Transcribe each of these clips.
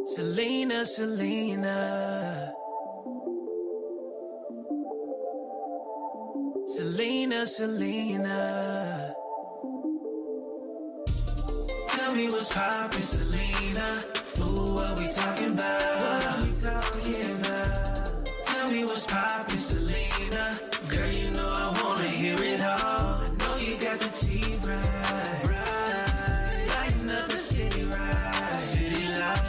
Selena, Selena. Selena, Selena. Tell me what's poppin', Selena. Ooh, what we talking about? What we talking about? Tell me what's poppin', Selena. Girl, you know I wanna hear it all. I know you got the tea right, right. Lighten up the city right, city light.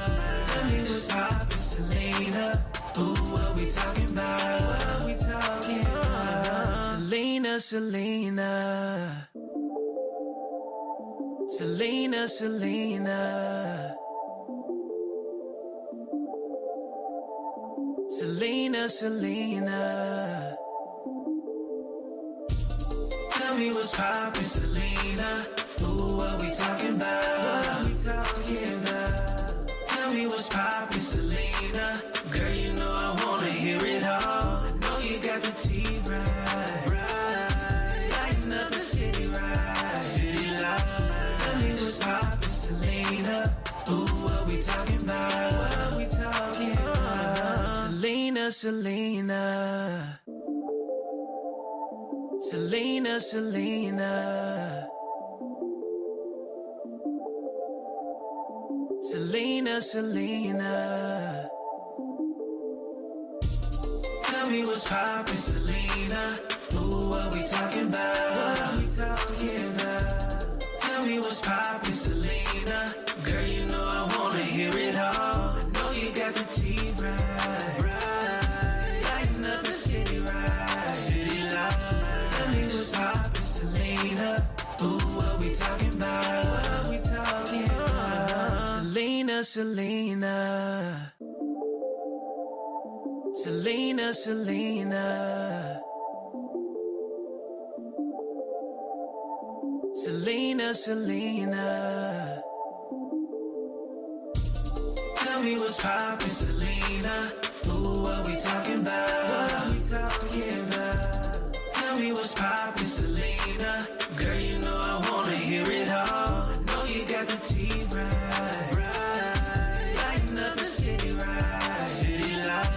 Tell me what's poppin', Selena. Ooh, what we talking about? What we talking about? Selena, Selena. Selena, Selena. Selena, Selena. Tell me what's poppin', Selena. Ooh, what we talking about? What we talking about? Tell me what's poppin', Selena. Girl, you know I wanna hear it all. I know you got the tea right, right. Lighten up the city right, city light. Tell me what's poppin', Selena. Ooh, what we talking about? What we talking about? Selena, Selena. Selena, Selena. Selena, Selena. Tell me what's poppin', Selena. Ooh, what we talking about? What we talking about? Tell me what's poppin', Selena. Girl, you know I wanna hear it all. I know you got the tea right, right. Lighten up the city right, city light. Tell me what's poppin', Selena. Ooh, what we talking about? What we talking about? Selena, Selena. Selena, Selena. Selena, Selena. Tell me what's poppin', Selena. Ooh, what we talking about? What we talking about? Tell me what's poppin', Selena. Girl, you know I wanna hear it all. I know you got the tea right, right. Lighten up the city right, city light.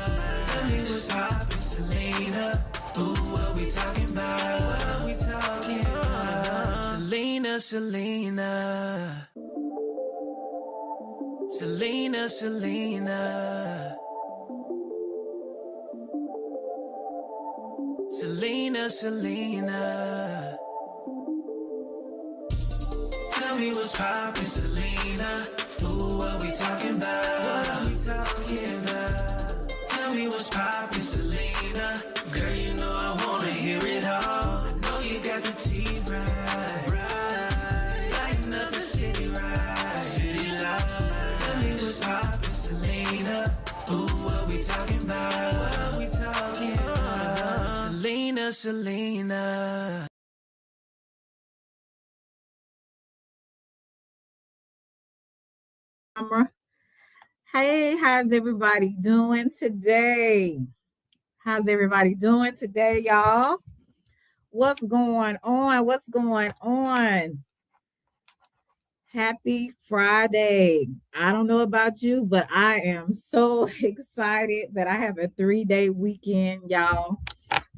Tell me what's poppin', Selena. Ooh, what we talking about? What we talking about? Selena, Selena. Selena, Selena. Selena, Selena. Tell me what's poppin', Selena. Ooh, what we talking about? What we talking about? Tell me what's poppin', Selena. Girl, you know I wanna hear it all. I know you got the tea right, right. Lighten up the city right, city light. Tell me what's poppin', Selena. Ooh, what we talking about? What we talking about? Selena, Selena. Hey, how's everybody doing today? How's everybody doing today, y'all? What's going on? What's going on? Happy Friday. I don't know about you, but I am so excited that I have a 3-day weekend, y'all.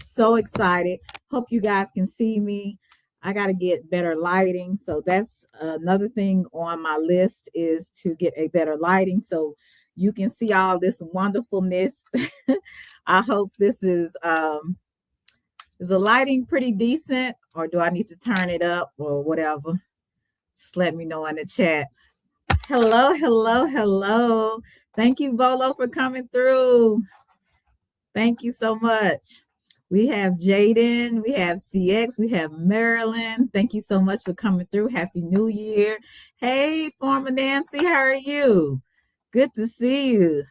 So excited. Hope you guys can see me. I got to get better lighting. So that's another thing on my list is to get a better lighting so you can see all this wonderfulness. I hope this is the lighting pretty decent, or do I need to turn it up or whatever? Just let me know in the chat. Hello, hello, hello. Thank you, Volo, for coming through. Thank you so much. We have Jaden, we have CX, we have Marilyn. Thank you so much for coming through. Happy New Year. Hey, former Nancy, how are you? Good to see you.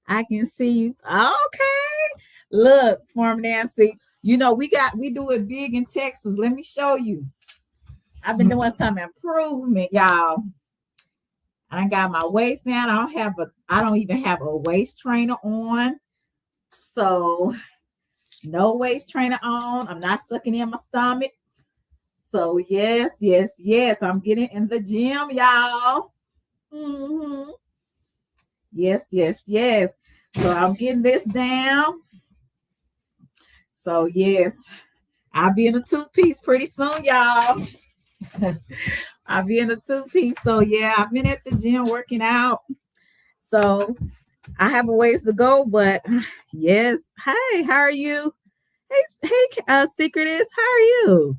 I can see you. Okay. Look, former Nancy, you know, we do it big in Texas. Let me show you. I've been doing some improvement, y'all. I got my waist down. I don't even have a waist trainer on. So no waist trainer on. I'm not sucking in my stomach. So yes, I'm getting in the gym, y'all. Mm-hmm. Yes, yes, yes. So I'm getting this down. So yes, I'll be in a two-piece pretty soon, y'all. I'll be in a two-piece. So yeah, I've been at the gym working out. So I have a ways to go, but yes. Hey, how are you? Hey, Secretist, how are you?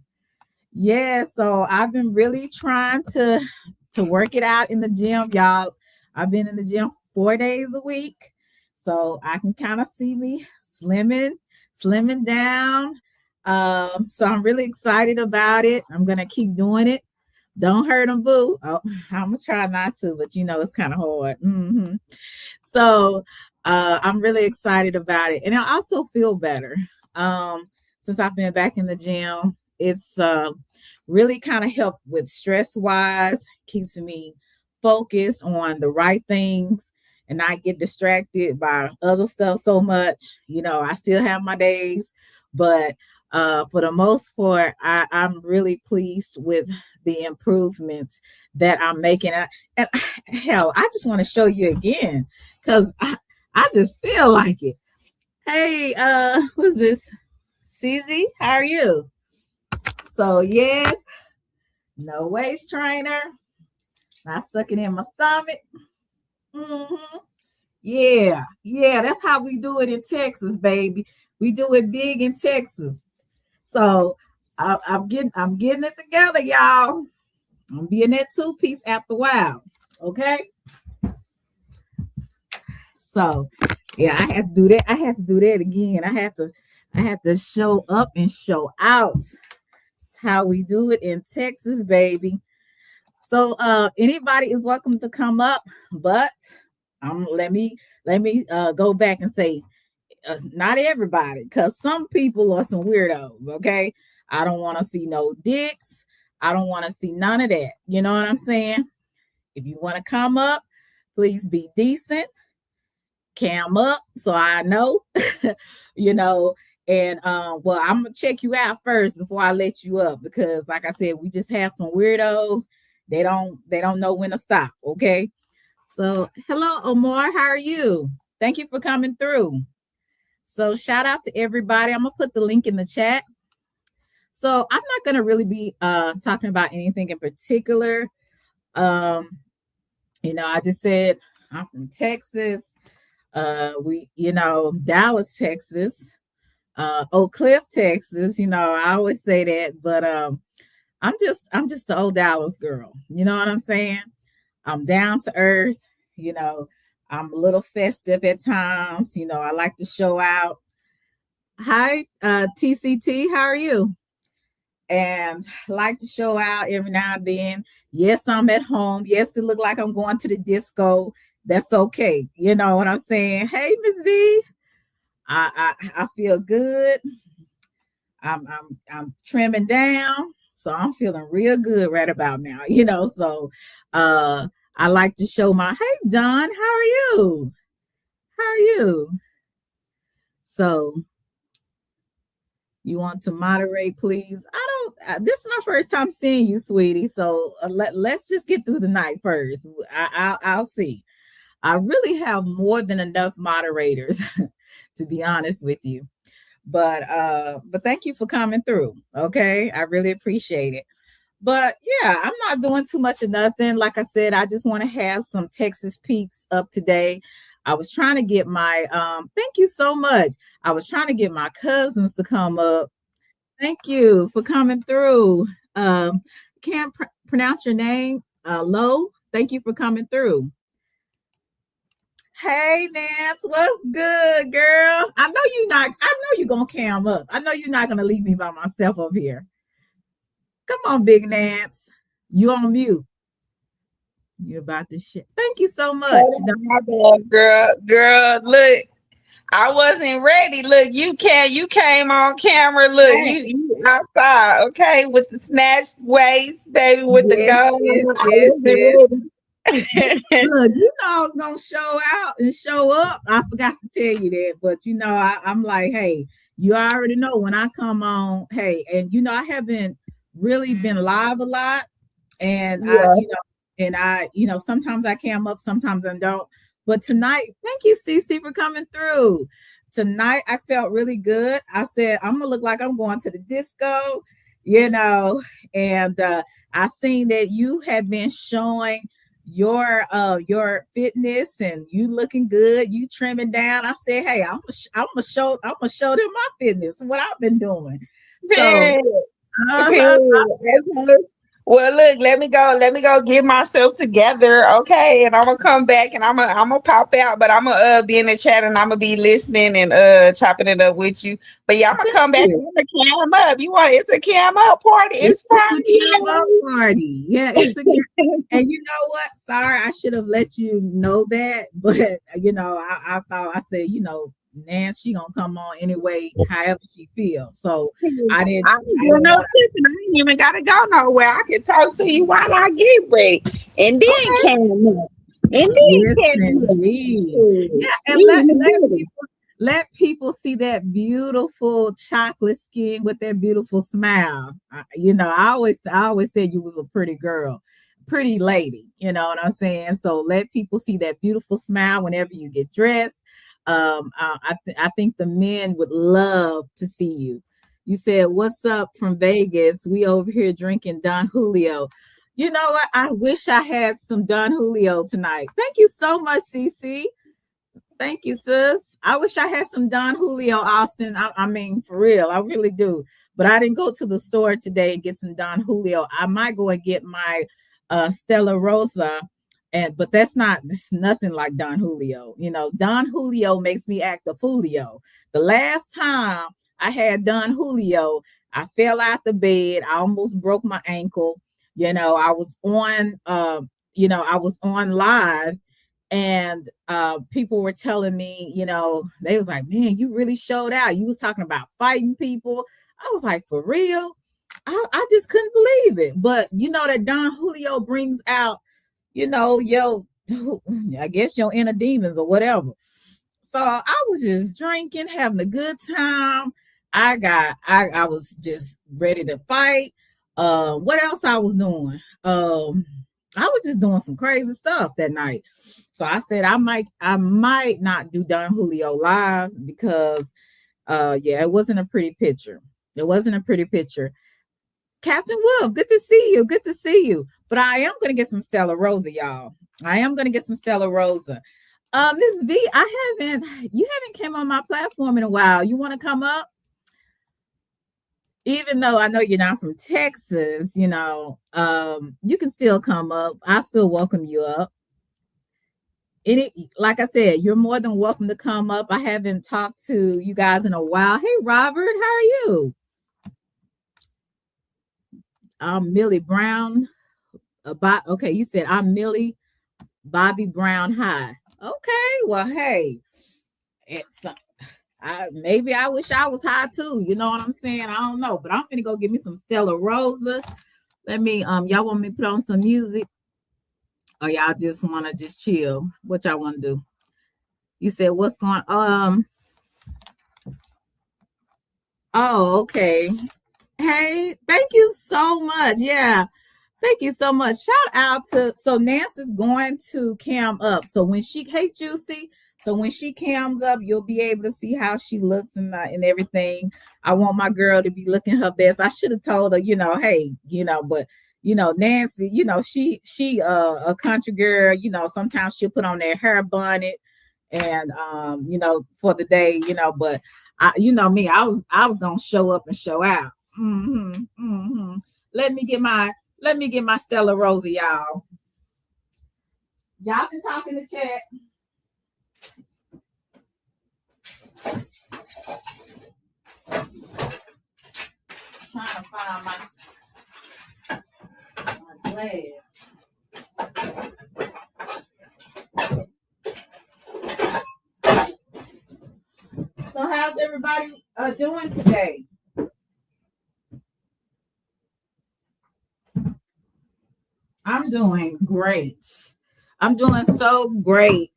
Yeah, so I've been really trying to work it out in the gym, y'all. I've been in the gym 4 days a week, so I can kind of see me slimming down. So I'm really excited about it. I'm gonna keep doing it. Don't hurt them, boo. Oh, I'm gonna try not to, but it's kind of hard. So I'm really excited about it, and I also feel better since I've been back in the gym. It's really kind of helped with stress wise, keeps me focused on the right things and not get distracted by other stuff so much. I still have my days, but for the most part, I'm really pleased with the improvements that I'm making. And hell, I just want to show you again because I just feel like it. Hey, who's this? CZ, how are you? So yes, no waist trainer. Not sucking in my stomach. hmm Yeah, yeah, that's how we do it in Texas, baby. We do it big in Texas. So I'm getting it together, y'all. I'm being that two-piece after a while. Okay. So yeah, I had to do that. I had to do that again. I had to show up and show out. It's how we do it in Texas, baby. So anybody is welcome to come up, but let me go back and say not everybody, because some people are some weirdos. Okay, I don't want to see no dicks. I don't want to see none of that. You know what I'm saying? If you want to come up, please be decent, cam up so I know, you know. And well, I'm gonna check you out first before I let you up because, like I said, we just have some weirdos. They don't know when to stop. Okay. So hello, Omar. How are you? Thank you for coming through. So shout out to everybody. I'm gonna put the link in the chat. So I'm not gonna really be talking about anything in particular. Um, I just said I'm from Texas. Dallas, Texas, Oak Cliff, Texas. I always say that, but I'm just the old Dallas girl. You know what I'm saying? I'm down to earth. You know, I'm a little festive at times. I like to show out. Hi, TCT. How are you? And like to show out every now and then. Yes, I'm at home. Yes, it look like I'm going to the disco. That's okay. You know what I'm saying? Hey, Miss V. I feel good. I'm trimming down, so I'm feeling real good right about now. So I like to show my hey Don, how are you? How are you? So you want to moderate, please? I don't. This is my first time seeing you, sweetie. So let's just get through the night first. I'll see. I really have more than enough moderators, to be honest with you. But thank you for coming through. Okay, I really appreciate it. But yeah, I'm not doing too much of nothing. Like I said, I just want to have some Texas peeps up today. I was trying to get my thank you so much. I was trying to get my cousins to come up. Thank you for coming through. Can't pronounce your name. Lo, thank you for coming through. Hey Nance, what's good, girl? I know you not. I know you're gonna cam up. I know you're not gonna leave me by myself up here. Come on, Big Nance. You on mute. You about to shit. Thank you so much. Hold on, my bad, girl, look, I wasn't ready. Look, you came on camera. Look, Hey, you outside, okay, with the snatched waist, baby, with the yes, gold. yes, I yes, yes. wasn't ready. Look, I was gonna show out and show up. I forgot to tell you that, but I'm like, hey, you already know when I come on. Hey, and I haven't really been live a lot, and I, Yeah. and I, sometimes I cam up, sometimes I don't. But tonight, thank you, Cece, for coming through. Tonight, I felt really good. I said, I'm gonna look like I'm going to the disco, you know, and I seen that you have been showing your fitness and you looking good, you trimming down. I said, hey, I'm gonna show them my fitness, what I've been doing. So Period. uh-huh, Period. Okay. Well, look, let me go get myself together, okay? And I'm gonna come back and I'm gonna pop out, but I'm gonna be in the chat and I'm gonna be listening and chopping it up with you. But yeah, I'm gonna thank come back you. and I'm gonna cam up. You want it's a cam up party? It's It's a camp out Friday. party. Yeah, it's a camp. And you know what? Sorry, I should have let you know that, but I thought I said, Nan, she gonna come on anyway, however she feels. So I didn't, I ain't I doing didn't no want tripping. I ain't even gotta go nowhere. I can talk to you while I get ready, and to. then Okay, cam up, and then yes, cam up. indeed. Shit, Yeah, and we let in the let building. people see that beautiful chocolate skin with that beautiful smile. I always said you was a pretty girl, pretty lady. You know what I'm saying? So let people see that beautiful smile whenever you get dressed. I think the men would love to see you. You said, "What's up from Vegas? We over here drinking Don Julio." You know what? I wish I had some Don Julio tonight. Thank you so much, CC. Thank you, sis. I wish I had some Don Julio Austin. I mean, for real, I really do. But I didn't go to the store today and get some Don Julio. I might go and get my Stella Rosa, but that's nothing like Don Julio. Don Julio makes me act a foolio. The last time I had Don Julio, I fell out the bed. I almost broke my ankle. I was on live, and people were telling me, they was like, man, you really showed out. You was talking about fighting people. I was like, for real? I just couldn't believe it. But that Don Julio brings out, yo, I guess your inner demons or whatever. So I was just drinking, having a good time. I was just ready to fight. What else I was doing? I was just doing some crazy stuff that night. So I said I might not do Don Julio live because yeah, it wasn't a pretty picture. It wasn't a pretty picture. Captain Wolf, good to see you. Good to see you. But I am gonna get some Stella Rosa, y'all. I am gonna get some Stella Rosa. Miss V, you haven't came on my platform in a while. You want to come up? Even though I know you're not from Texas, you can still come up. I still welcome you up. Like I said, you're more than welcome to come up. I haven't talked to you guys in a while. Hey, Robert, how are you? I'm Millie Brown. Okay, you said I'm Millie Bobby Brown High. Okay, well, hey, it's maybe I wish I was high too. You know what I'm saying? I don't know, but I'm finna go get me some Stella Rosa. Let me y'all want me to put on some music, or y'all just want to just chill? What y'all want to do? You said what's going Oh, okay. Hey, thank you so much. Yeah. Thank you so much. Shout out to Nancy's going to cam up. So when she hey Juicy, so when she cams up, you'll be able to see how she looks and everything. I want my girl to be looking her best. I should have told her, hey, but Nancy, she a country girl. Sometimes she'll put on that hair bonnet and for the day, but me, I was gonna show up and show out. Let me get my Stella Rosa, y'all. Y'all can talk in the chat. Trying to find my glass. So how's everybody doing today? I'm doing great. I'm doing so great.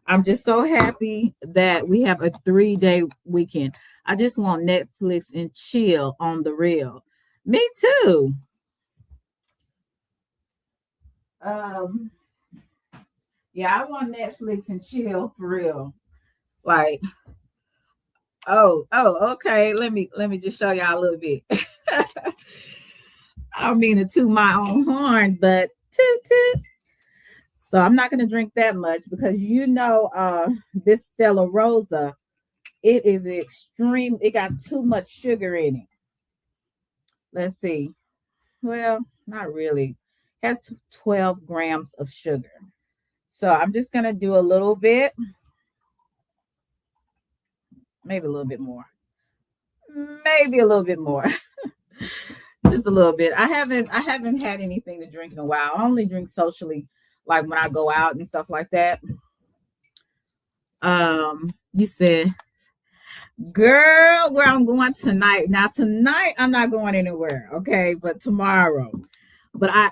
I'm just so happy that we have a 3-day weekend. I just want Netflix and chill on the real. Me too. Um, yeah, I want Netflix and chill for real. Like, okay. Let me just show y'all a little bit. I don't mean to toot my own horn, but toot toot. So I'm not gonna drink that much because this Stella Rosa, it is extreme. It got too much sugar in it. Let's see. Well, not really. It has 12 grams of sugar. So I'm just gonna do a little bit, maybe a little bit more. Maybe a little bit more. Just a little bit. I haven't had anything to drink in a while. I only drink socially, like when I go out and stuff like that. You said, girl, where I'm going tonight. Now tonight I'm not going anywhere, okay? But tomorrow. But I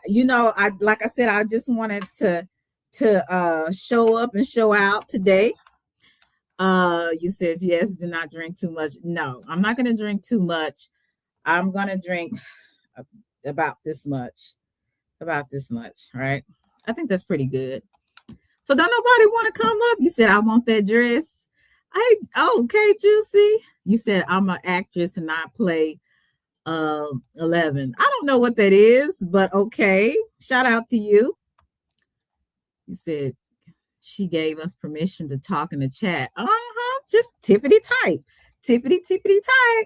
like I said, I just wanted to show up and show out today. You says yes, do not drink too much. No, I'm not gonna drink too much. I'm gonna drink about this much. About this much, right? I think that's pretty good. So don't nobody want to come up. You said I want that dress. Okay, Juicy. You said I'm an actress and I play 11. I don't know what that is, but okay. Shout out to you. You said she gave us permission to talk in the chat. Just tippity tight. Tippity tight.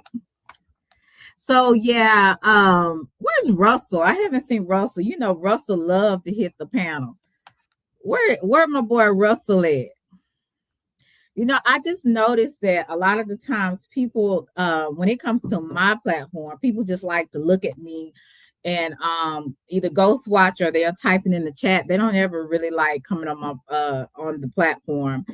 So yeah, where's Russell? I haven't seen Russell. You know, Russell loved to hit the panel. Where my boy Russell at? You know, I just noticed that a lot of the times people, when it comes to my platform, people just like to look at me and either ghost watch or they're typing in the chat. They don't ever really like coming on my on the platform.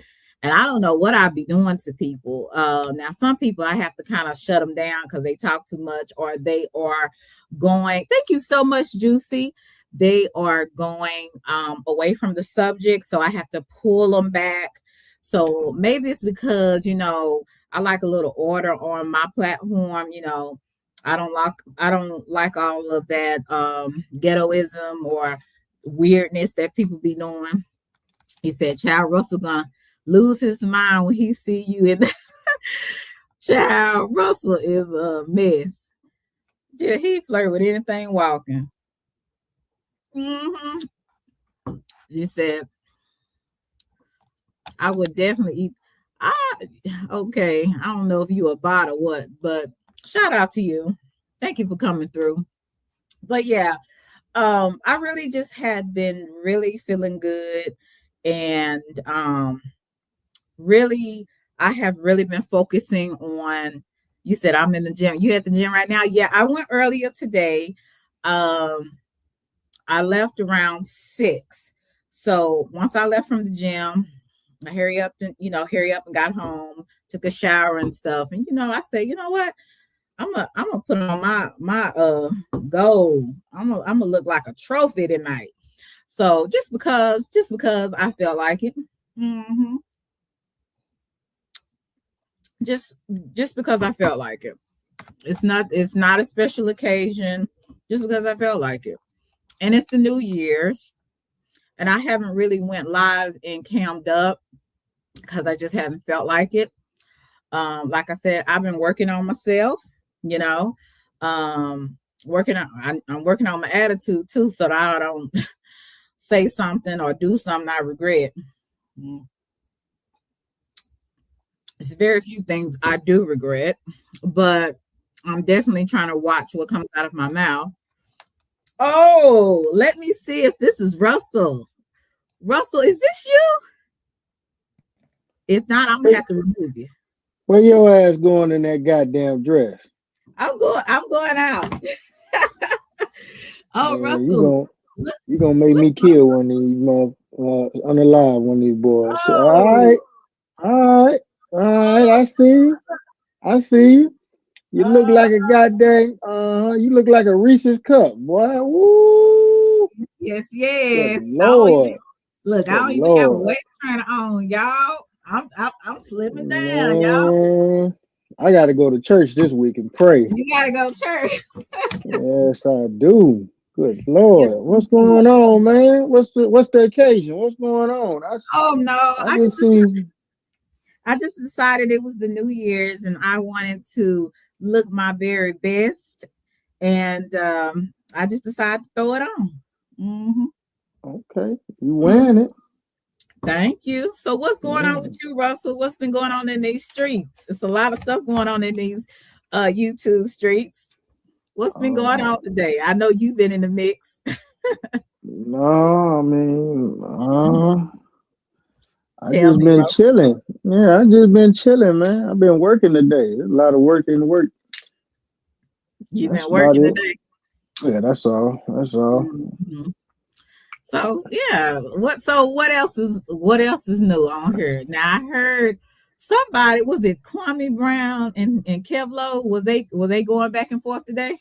And I don't know what I'd be doing to people. Now, some people I have to kind of shut them down because they talk too much or they are going. Thank you so much, Juicy. They are going away from the subject. So I have to pull them back. So maybe it's because, I like a little order on my platform. I don't like all of that ghettoism or weirdness that people be doing. He said, Child Russell gonna lose his mind when he see you in the Child Russell is a mess. Yeah, he flirt with anything walking. He said, I would definitely eat. Okay, I don't know if you a bot or what, but shout out to you. Thank you for coming through. But yeah, I really just had been really feeling good, and really, I have really been focusing on. You said I'm in the gym. You at the gym right now? Yeah, I went earlier today. I left around 6. So once I left from the gym, I hurry up and got home, took a shower and stuff. And I said, you know what? I'm gonna put on my gold. I'm gonna look like a trophy tonight. So just because I felt like it. Just because I felt like it. It's not a special occasion, just because I felt like it. And it's the New Year's. And I haven't really went live and cammed up because I just haven't felt like it. Like I said, I've been working on myself, I'm working on my attitude too, so that I don't say something or do something I regret. It's very few things I do regret, but I'm definitely trying to watch what comes out of my mouth. Oh, let me see if this is Russell. Russell, is this you? If not, I'm gonna have to remove you. Where your ass going in that goddamn dress? I'm going out. Oh, man, Russell, you gonna make me kill one of these unalive one of these boys. Oh. All right. I see you. You look like a goddamn. You look like a Reese's cup, boy. Woo. Yes. Lord. Look, I don't even have a waist trainer on, y'all. I'm slipping down, y'all. I gotta go to church this week and pray. You gotta go to church. Yes, I do. Good Yes, Lord, what's Lord. going on, man? What's the occasion? What's going on? Oh no, I just see. I just decided it was the New Year's and I wanted to look my very best, and I just decided to throw it on. Hmm. Okay, you Hmm. wearing it? Thank you. So, what's going on with Man. you, Russell? What's been going on in these streets? It's a lot of stuff going on in these YouTube streets. What's been going Uh, on today? I know you've been in the mix. no, I mean, I Tell just me, been Russell. chilling. Yeah, I just been chilling, man. I've been working today. There's a lot of work in work. You've That's been about working it. today. Yeah, that's all. That's all. Mhm. So yeah, what else is new on here? Now I heard somebody, was it Kwame Brown and Kevlo? Was they going back and forth today?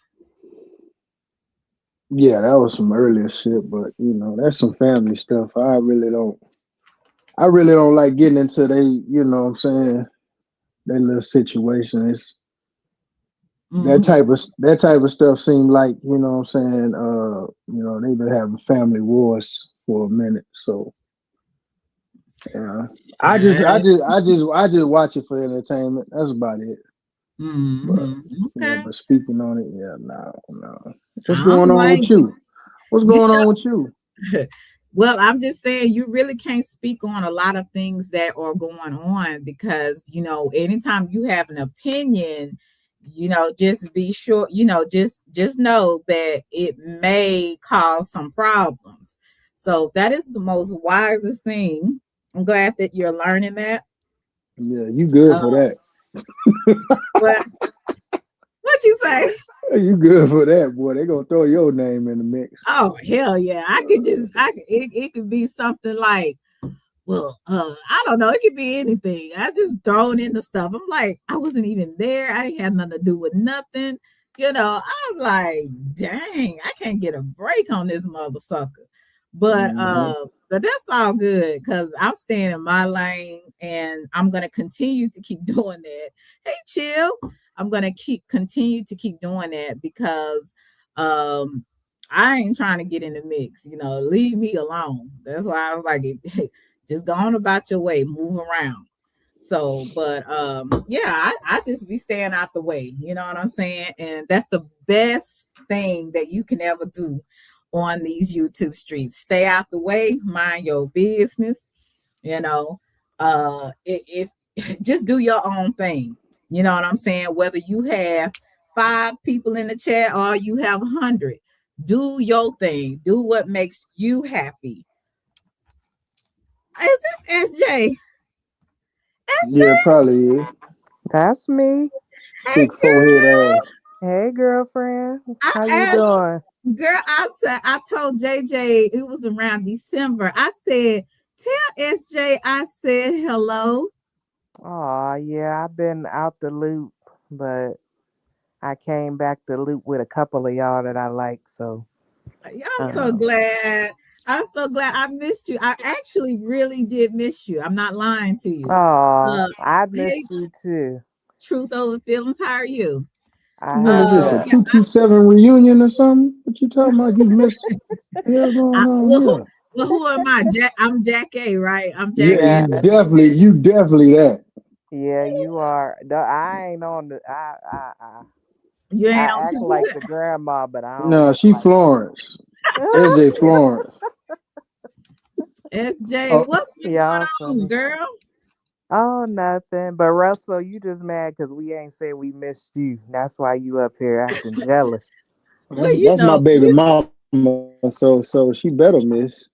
Yeah, that was some earlier shit, but that's some family stuff. I really don't like getting into what I'm saying, that little situation. It's Hmm. that type of stuff seem like, what I'm saying, they've been having family wars for a minute. So yeah. I just watch it for entertainment. That's about it. But yeah, Okay. but speaking on it, yeah, no, no. What's I going don't on with blame you. you? What's You going sure? on with you? Well, I'm just saying you really can't speak on a lot of things that are going on because, anytime you have an opinion, just be sure, just know that it may cause some problems. So that is the most wisest thing. I'm glad that you're learning that. Yeah, you good Uh, for that. what what you say? You good for that, boy. They gonna throw your name in the mix. Oh hell yeah! It could be something like, well, I don't know. It could be anything. I just thrown into stuff. I'm like, I wasn't even there. I ain't had nothing to do with nothing. I'm like, dang, I can't get a break on this mother sucker. But Hmm. that's all good because I'm staying in my lane and I'm gonna continue to keep doing that. Hey, chill. I'm gonna continue to keep doing that because um I ain't trying to get in the mix. Leave me alone. That's why I was like, just go on about your way, move around. So, but yeah, I just be staying out the way. You know what I'm saying? And that's the best thing that you can ever do on these YouTube streets. Stay out the way, mind your business. You know, if just do your own thing. You know what I'm saying? Whether you have 5 people in the chat or you have 100, do your thing. Do what makes you happy. Is this SJ? Yeah, SJ? probably is. That's me. Hey Big forehead girl. ass. Hey, girlfriend. I How you asked doing? girl, I told JJ it was around December. I said, tell SJ I said hello. Oh, yeah, I've been out the loop, but I came back to loop with a couple of y'all that I like. So, I'm so um, glad. I'm so glad I missed you. I actually really did miss you. I'm not lying to you. oh, Uh, I hey, missed you too. truth over feelings. How are you? I When is am this, a Yeah, well. 227 reunion or something? What you talking about? You miss the hell going on well, here? who am I? I'm Jack A, right? I'm Jack Yeah, A. Yeah, you definitely that. yeah, you are. I ain't on the. You ain't on I act like 227. the grandma, but I don't No, act she like Florence. SJ Florence. SJ, Oh, what's been going y'all on, funny. girl? Oh, nothing. But Russell, you just mad because we ain't said we missed you. That's why you up here acting jealous. Well, that's my baby mama, so she better miss.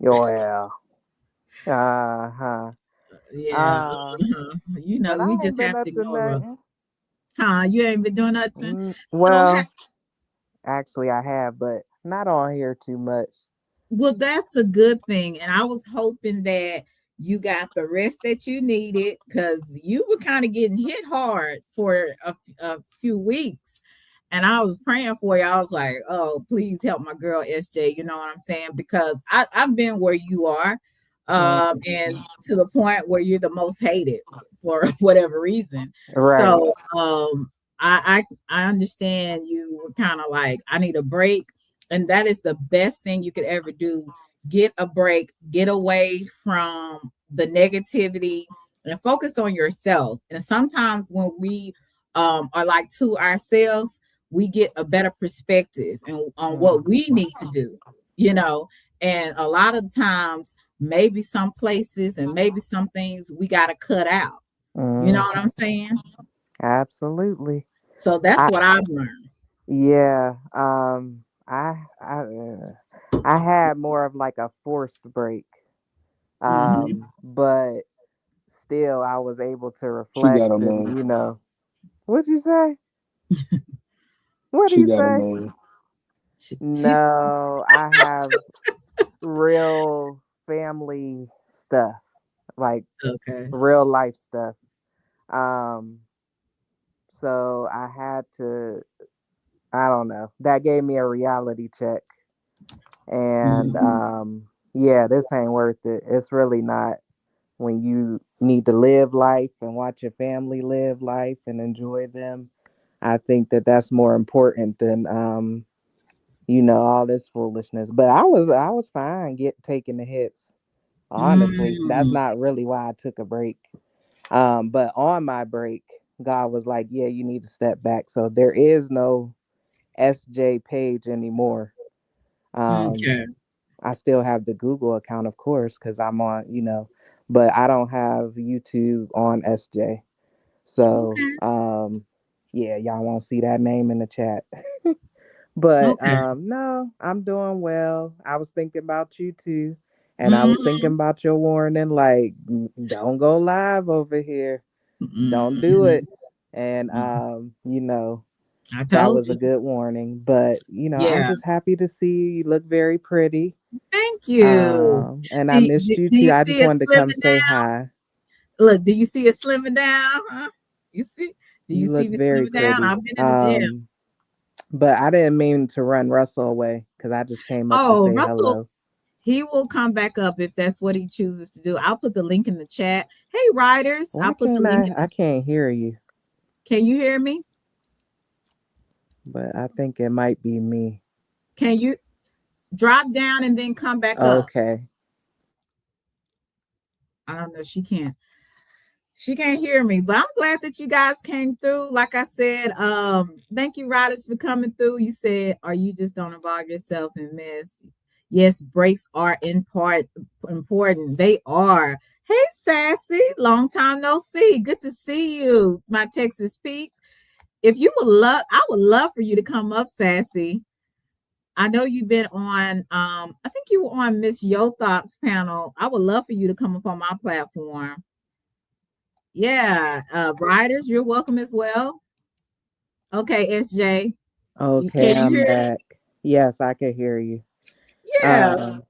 Well, uh-huh. yeah, Uh, but we I ain't just been have to up to ignore us. nothing. Huh? You ain't been doing nothing. So, Well, actually, I have, but not on here too much. well, that's a good thing. And I was hoping that you got the rest that you needed because you were kind of getting hit hard for a few weeks. And I was praying for you. I was like, oh, please help my girl SJ. You know what I'm saying? Because I've been where you are, Mm, and to the point where you're the most hated for whatever reason. right. So I understand you were kind of like, I need a break. And that is the best thing you could ever do. Get a break, get away from the negativity and focus on yourself. And sometimes when we are like to ourselves, we get a better perspective on what we need to do, you know. And a lot of times, maybe some places and maybe some things we got to cut out. You know Mm, what I'm saying? absolutely. So that's I what I've learned. Yeah. I had more of like a forced break. Hmm. But still I was able to She got a reflect and man. what'd you say? What do She you got a say? man. She's No, I have real family stuff, like okay. real life stuff. Um, so I had to, I don't know, that gave me a reality check. And Hmm. yeah, this ain't worth it. It's really not when you need to live life and watch your family live life and enjoy them. I think that that's more important than all this foolishness. But I was fine taking the hits. Honestly, that's Mm. not really why I took a break. But on my break, God was like, "Yeah, you need to step back." So there is no SJ page anymore. Um, Okay. I still have the Google account, of course, because I'm on, but I don't have YouTube on SJ. So, Okay. yeah, y'all won't see that name in the chat. But Okay. no, I'm doing well. I was thinking about you too. And I was Mhm. thinking about your warning, like, don't go live over here. Don't do it. Mhm. And Mhm. I that told was a you. good warning. But I'm Yeah. just happy to see you. You look very pretty. Thank you. And Do, I do, missed you do too. you I see just it wanted to come slimming say down? hi. Look, do you see it slimming down? Huh? You see? Do you You see look me very slimming down? pretty. I've been in the gym. But I didn't mean to run Russell away because I just came up to Oh, say Russell, hello. he will come back up if that's what he chooses to do. I'll put the link in the chat. Hey, writers, Why I'll put the can't link in I the. can't hear you, Can you hear me? but I think it might be me. Can you drop down and then come back up? Okay. I don't know. She can't hear me, but I'm glad that you guys came through. Like I said, thank you, Riders, for coming through. You said, "Are you just don't involve yourself in mess?" Yes, breaks are in part important. They are. Hey, Sassy, long time no see. Good to see you, my Texas Peeps. If you would love, I would love for you to come up, Sassy. I know you've been on. I think you were on Miss Yo Thoughts panel. I would love for you to come up on my platform. Yeah, writers, you're welcome as well. Okay, SJ, Okay, can you I'm hear me? back. Yes, I can hear you. Yeah. Um,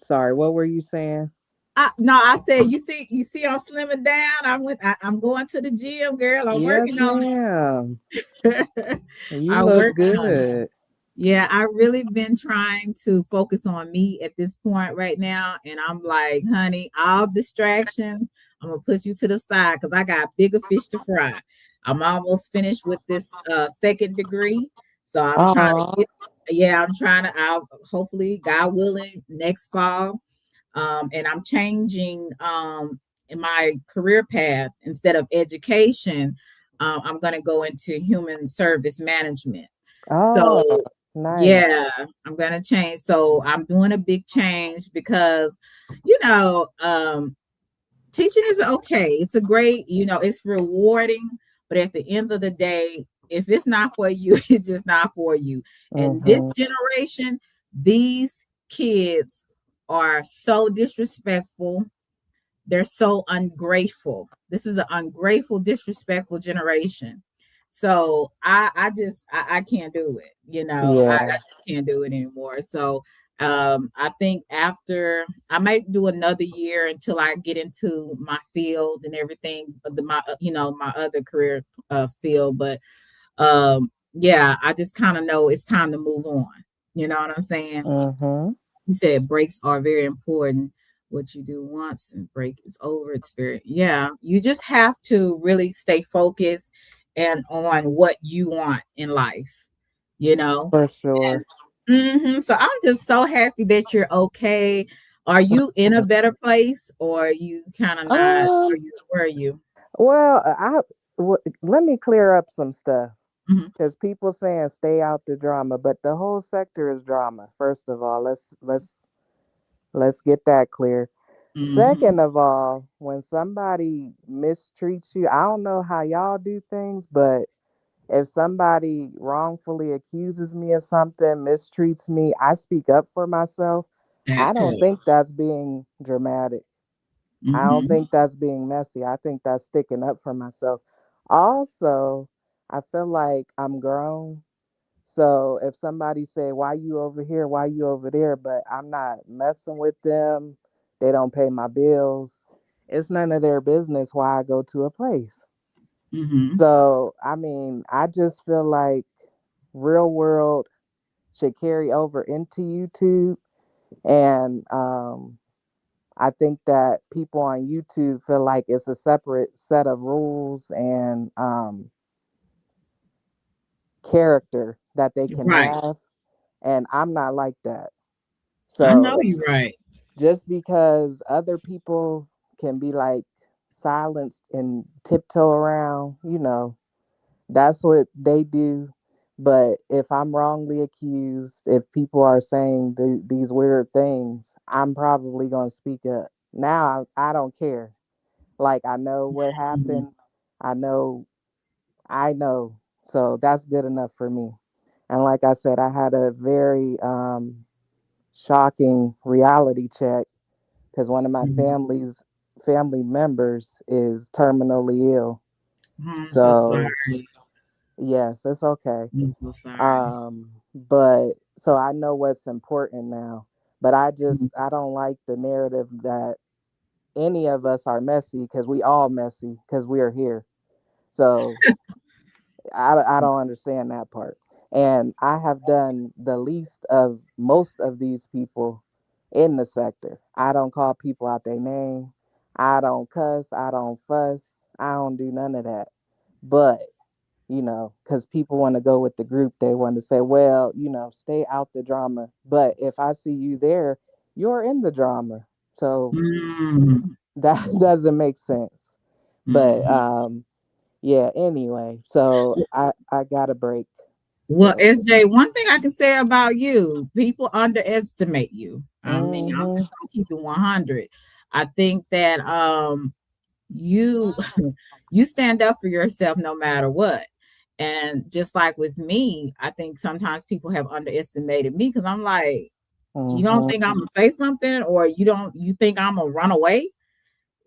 sorry, what were you saying? No, I said you see, I'm slimming down. I'm going to the gym, girl. I'm Yes, working on ma'am. it. You I'm look working on it. good. Yeah, I really been trying to focus on me at this point right now. And I'm like, honey, all distractions, I'm gonna put you to the side because I got bigger fish to fry. I'm almost finished with this second degree. So I'm trying to Oh, get, yeah, I'm trying to I'll hopefully, God willing, next fall. And I'm changing in my career path instead of education. I'm gonna go into human service management. oh, So nice. yeah, I'm gonna change. So I'm doing a big change because, you know, teaching is okay. It's a great, it's rewarding, but at the end of the day, if it's not for you, it's just not for you. And this Mm-hmm. generation, these kids are so disrespectful. They're so ungrateful. This is an ungrateful, disrespectful generation. So I can't do it. I Yeah, just can't do it anymore. So I think after I might do another year until I get into my field and everything, my other career field. But yeah, I just kind of know it's time to move on. You know what I'm saying? mm-hmm. You said breaks are very important. What you do once and break is over. It's very, yeah. You just have to really stay focused and on what you want in life, you know? For sure. So I'm just so happy that you're okay. Are you in a better place, or are you kind of not? Or Um, you were you? well, let me clear up some stuff Mm-hmm. because people saying stay out the drama, but the whole sector is drama. First of all, let's get that clear. Mm-hmm. Second of all, when somebody mistreats you, I don't know how y'all do things, but if somebody wrongfully accuses me of something, mistreats me, I speak up for myself. That I don't part. think that's being dramatic. I don't Mm-hmm. think that's being messy. I think that's sticking up for myself. Also, I feel like I'm grown. So if somebody say, "Why you over here? Why you over there?" but I'm not messing with them, they don't pay my bills. It's none of their business why I go to a place. Mm-hmm. So, I mean, I just feel like real world should carry over into YouTube. And I think that people on YouTube feel like it's a separate set of rules and character that they can Right. have. And I'm not like that. I know So you're right. just because other people can be like silenced and tiptoe around, that's what they do. But if I'm wrongly accused, if people are saying these weird things, I'm probably going to speak up. Now I don't care. Like I know what Mhm. happened. I know. So that's good enough for me. And like I said, I had a very shocking reality check because one of my Mhm. family members is terminally ill. I'm so So sorry. yes, it's okay. I'm so sorry. But so I know what's important now. But Mhm. I don't like the narrative that any of us are messy because we all messy because we are here. So I don't understand that part. And I have done the least of most of these people in the sector. I don't call people out their name. I don't cuss. I don't fuss. I don't do none of that. But, because people want to go with the group, they want to say, well, stay out the drama. But if I see you there, you're in the drama. So Mm. that doesn't make sense. But Mhm. yeah, anyway, so I got a break. Well, So, SJ, one thing I can say about you, people underestimate you. I mean, I'm hmm just gonna keep it 100. I think that you you stand up for yourself no matter what. And just like with me, I think sometimes people have underestimated me because I'm like, you don't think hmm I'm gonna say something, or you think I'm gonna run away?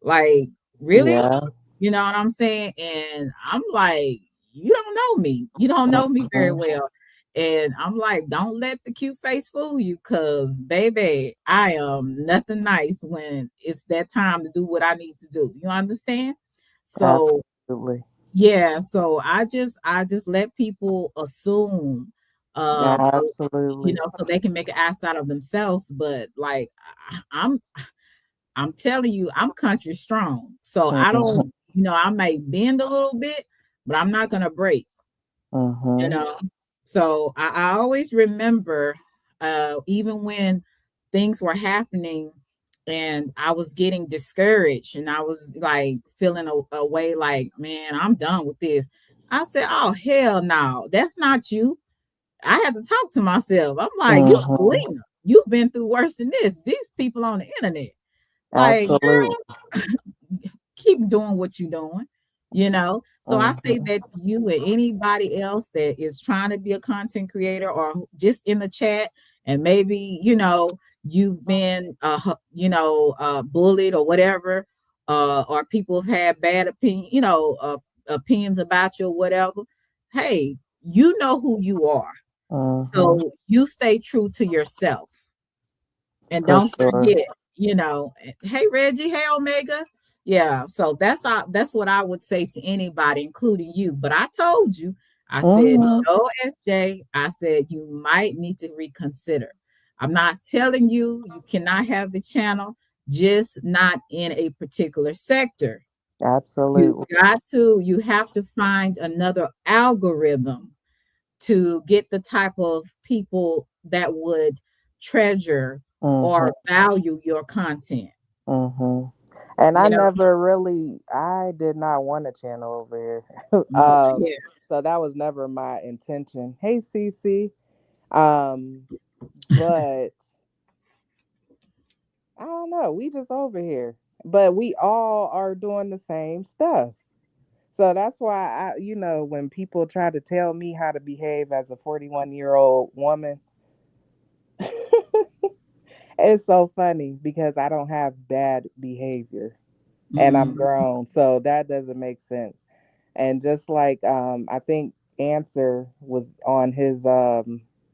Like, really? yeah, You know what I'm saying? And I'm like, you don't know me. You don't know me very hmm well. And I'm like, don't let the cute face fool you, because baby, I am nothing nice when it's that time to do what I need to do. You understand? So absolutely, yeah, so I just let people assume, or, absolutely. so they can make an ass out of themselves. But like, I'm telling you, I'm country strong. So I hmm don't, I may bend a little bit, but I'm not gonna break, you hmm know. So I always remember, even when things were happening and I was getting discouraged and I was like feeling a way like, man, I'm done with this. I said, oh hell no, that's not you. I had to talk to myself. I'm like, you hmm Selena, you've been through worse than this. These people on the internet. Like, absolutely. keep doing what you're doing, you know. So I say hmm that to you and anybody else that is trying to be a content creator, or just in the chat, and maybe you've been bullied or whatever, or people have had bad opinion, opinions about you or whatever. Hey, you know who you are, hmm so you stay true to yourself. And For don't sure. forget, hey Reggie, hey Omega. Yeah, so that's what I would say to anybody, including you. But I told you, I said, hmm no, SJ, I said you might need to reconsider. I'm not telling you you cannot have the channel, just not in a particular sector. Absolutely. You have to find another algorithm to get the type of people that would treasure Mm-hmm. or value your content. Mm-hmm. And I You know, never really, I did not want a channel over here. yeah. So that was never my intention. Hey, Cece. Um, but I don't know. We just over here, but we all are doing the same stuff. So that's why when people try to tell me how to behave as a 41-year-old woman, it's so funny because I don't have bad behavior and I'm Mm, grown. So that doesn't make sense. And just like I think Answer was on his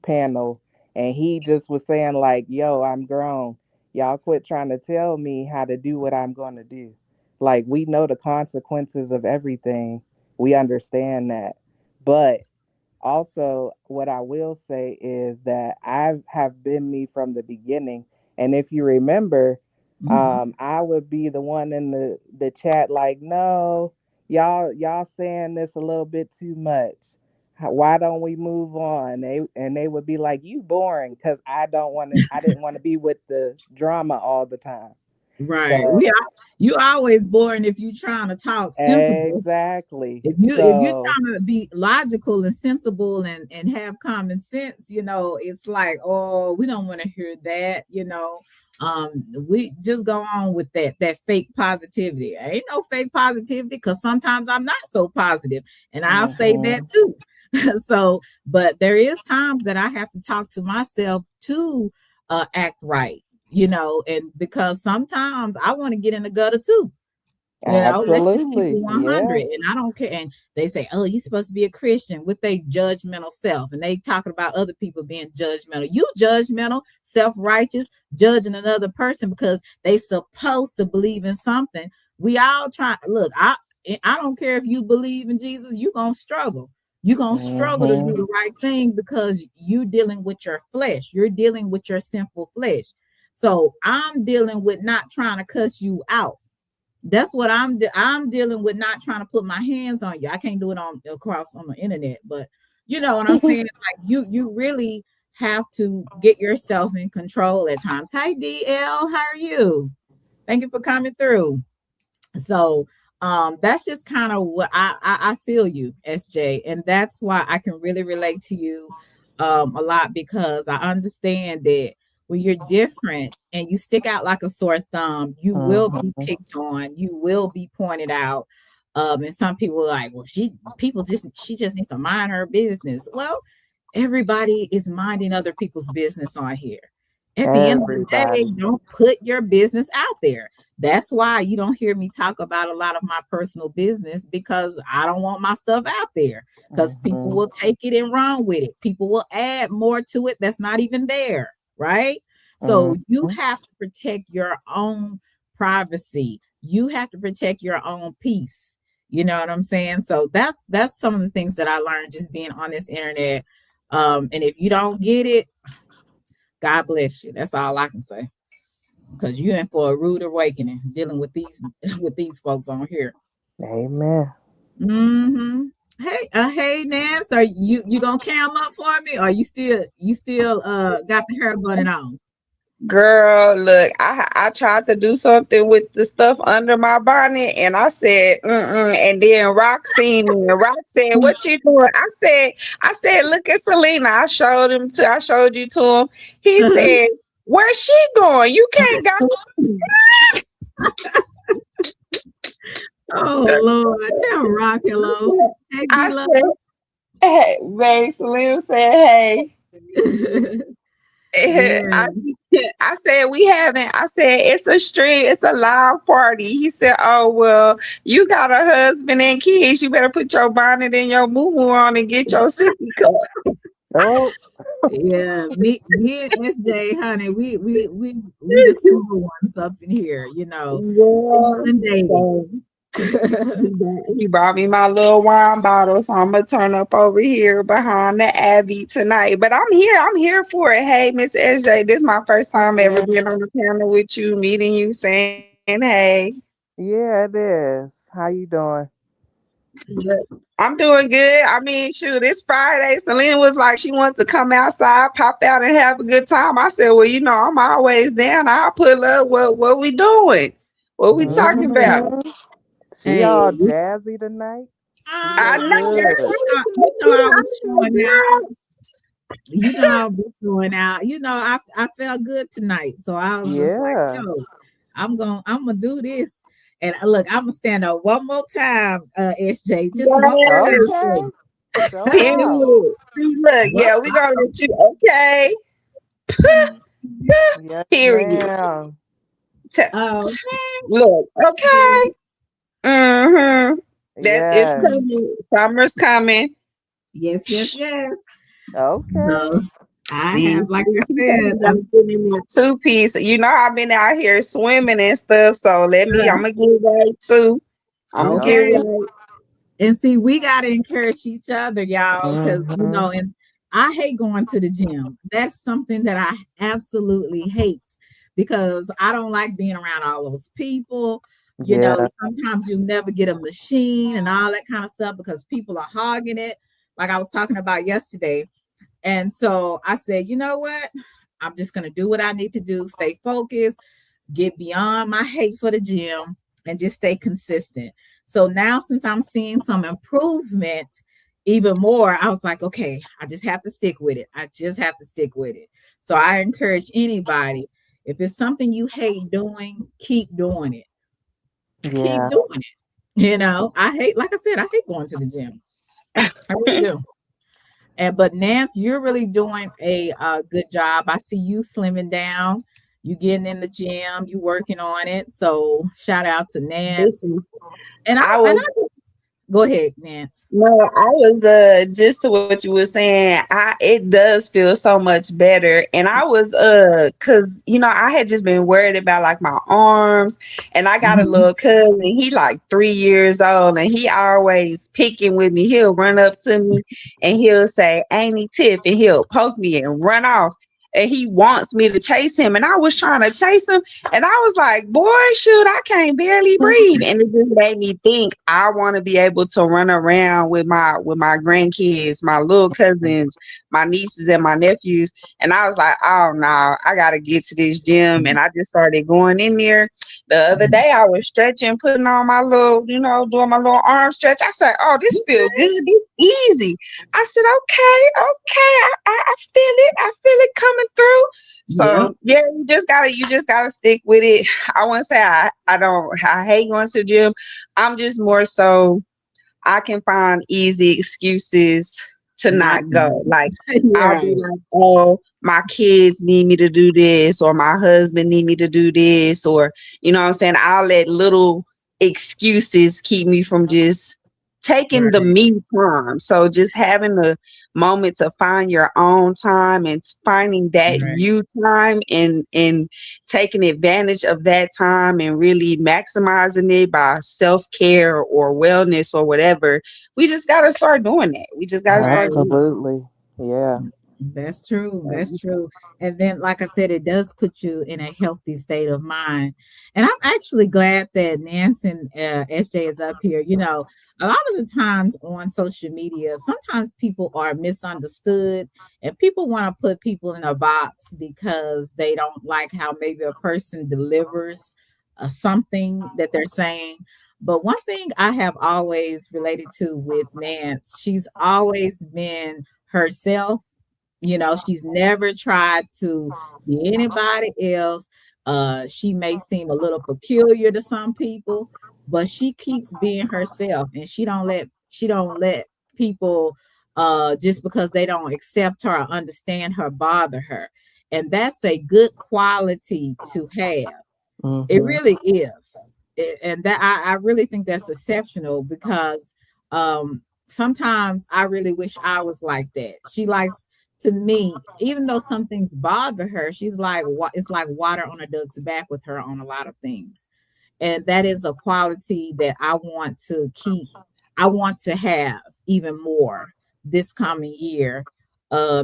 panel and he just was saying like, "Yo, I'm grown. Y'all quit trying to tell me how to do what I'm going to do." Like we know the consequences of everything. We understand that. But also, what I will say is that I have been me from the beginning. And if you remember, mhm. I would be the one in the chat like, no, y'all saying this a little bit too much. Why don't we move on? They would be like, you boring, because I didn't want to be with the drama all the time. Right. So You always boring if you trying to talk sensible. exactly. If you're So trying to be logical and sensible and have common sense, it's like, oh, we don't want to hear that. We just go on with that fake positivity. Ain't no fake positivity because sometimes I'm not so positive, and I'll say that mhm, too. So, but there is times that I have to talk to myself to act right, and because sometimes I want to get in the gutter too. Let's just keep it absolutely. 100. Yeah. And I don't care. And they say, oh, you're supposed to be a Christian with a judgmental self. And they talking about other people being judgmental. You judgmental, self-righteous, judging another person because they supposed to believe in something. We all try. Look, I don't care if you believe in Jesus, you're going to struggle. You're going to struggle to do Mhm. the right thing because you're dealing with your flesh. You're dealing with your sinful flesh. So I'm dealing with not trying to cuss you out. That's what I'm dealing with, not trying to put my hands on you. I can't do it on across on the internet, but you know what I'm saying? Like you really have to get yourself in control at times. Hey DL, how are you? Thank you for coming through. So that's just kind of what I feel you, SJ, and that's why I can really relate to you a lot, because I understand that when you're different and you stick out like a sore thumb, you will be Mhm. picked on, you will be pointed out. And some people are like, well, she just needs to mind her business. Well, everybody is minding other people's business on here. At the end of the day, Everybody. don't put your business out there. That's why you don't hear me talk about a lot of my personal business, because I don't want my stuff out there, because people Mhm. will take it and run with it. People will add more to it that's not even there, right? So you Mhm. have to protect your own privacy. You have to protect your own peace. You know what I'm saying? So that's some of the things that I learned just being on this internet. And if you don't get it, God bless you. That's all I can say, because you're in for a rude awakening dealing with these with these folks on here. Amen. Mm-hmm. Hey, Nance, are you gonna cam up for me, or you still got the hair bunning on? Girl, look, I tried to do something with the stuff under my bonnet, and I said, mm-mm. And then Rock seen me, and Rock said, "What you doing?" I said, "Look at Selena." I showed you to him. He said, "Where's she going? You can't Oh go." Lord, tell Rock hello. Hey, I B love. said, "Hey, babe." Selena said, "Hey." Yeah. I I said I said it's a stream, it's a live party. He said, "Oh well, you got a husband and kids. You better put your bonnet and your moo on and get your sippy cup." Oh. Yeah, me and SJ, honey, we the single ones up in here, single Yeah. and dating. So he brought me my little wine bottle, so I'm gonna turn up over here behind the Abbey tonight. But I'm here. I'm here for it. Hey, Miss SJ, this is my first time ever Yeah. being on the panel with you, meeting you, saying hey. Yeah, it is. How you doing? Yeah. I'm doing good. I mean, shoot, it's Friday. Selena was like, she wants to come outside, pop out, and have a good time. I said, well, I'm always down. I'll pull up. What we doing? What we talking about? Hmm. She Hey, all jazzy tonight. She I oh, look know, girl, good. I was showing out. girl. I'll be showing out. I felt good tonight, so I was just like, Yeah. yo, I'm gonna do this. And look, I'm gonna stand up one more time, SJ, just one more Yes. time for Okay. you. Show out. Period. See, look, One yeah, we gonna let you. Okay. more. Yes, Period. ma'am. T- Oh, Look. Okay. Mm-hmm. That is Yes. coming. Summer's coming. yes, yes, yes. Okay. So I See, have, like you I gotta said, I'm get in there two piece. I've been out here swimming and stuff. So I'm gonna get right too. I'm gonna get Yep. okay. right. And see, we gotta encourage each other, y'all, because Hmm. and I hate going to the gym. That's something that I absolutely hate because I don't like being around all those people. Yeah. Sometimes you never get a machine and all that kind of stuff because people are hogging it, like I was talking about yesterday. And so I said, you know what? I'm just gonna do what I need to do, stay focused, get beyond my hate for the gym, and just stay consistent. So now, since I'm seeing some improvement even more, I was like, okay, I just have to stick with it. I just have to stick with it. So I encourage anybody, if it's something you hate doing, keep doing it. Keep Yeah. doing it. Like I said, I hate going to the gym. I really do. But Nance, you're really doing a good job. I see you slimming down. You getting in the gym. You working on it. So shout out to Nance. Listen, And I I and was I go ahead, Nance. No, I was just to what you were saying. It does feel so much better, and I was cause I had just been worried about like my arms, and I got a Mhm. little cousin. He like 3 years old, and he always picking with me. He'll run up to me, and he'll say, "Ain't Tiff," and he'll poke me and run off. And he wants me to chase him, and I was trying to chase him, and I was like, boy, shoot, I can't barely breathe. And it just made me think I want to be able to run around with my grandkids, my little cousins, my nieces and my nephews. And I was like, oh no, I gotta get to this gym. And I just started going in there. The other day I was stretching, putting on my little, doing my little arm stretch. I said, oh, this feel good. It's easy. I said, okay, I feel it. I feel it coming through. Yep. So yeah, you just gotta stick with it. I want to say I hate going to the gym. I'm just more so I can find easy excuses to Not not go. Like You're I'll be right. like, oh, my kids need me to do this, or my husband need me to do this, or what I'm saying. I'll let little excuses keep me from just taking the Right. me time. So just having the moment to find your own time and finding that Right. you time and taking advantage of that time and really maximizing it by self-care or wellness or whatever. We just got to start doing that. We just got to Right. start doing Absolutely. Yeah. That's true. That's it. true. And then, like I said, it does put you in a healthy state of mind. And I'm actually glad that Nance and SJ is up here. A lot of the times on social media, sometimes people are misunderstood and people want to put people in a box because they don't like how maybe a person delivers something that they're saying. But one thing I have always related to with Nance, she's always been herself. She's never tried to be anybody else. She may seem a little peculiar to some people, but she keeps being herself, and she don't let people just because they don't accept her or understand her bother her. And that's a good quality to have. It Hmm. really is. And that I really think that's exceptional because sometimes I really wish I was like that. She likes to me, even though some things bother her, she's like it's like water on a duck's back with her on a lot of things. And that is a quality that I want to keep. I want to have even more this coming year.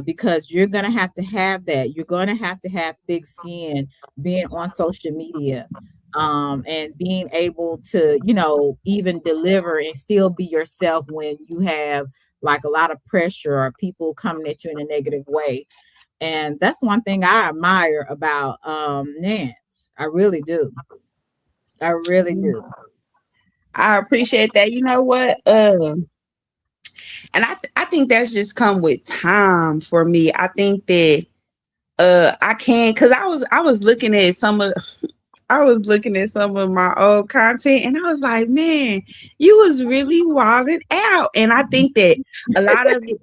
Because you're gonna have to have that. You're gonna have to have thick skin being on social media and being able to, you know, even deliver and still be yourself when you have like a lot of pressure or people coming at you in a negative way. And that's one thing I admire about Nance. I really do. I really do. I appreciate that. You know what? And I think that's just come with time for me. I think that I can, because I was looking at some of I was looking at some of my old content and I was like, man, you was really wilding out. And I think that a lot of it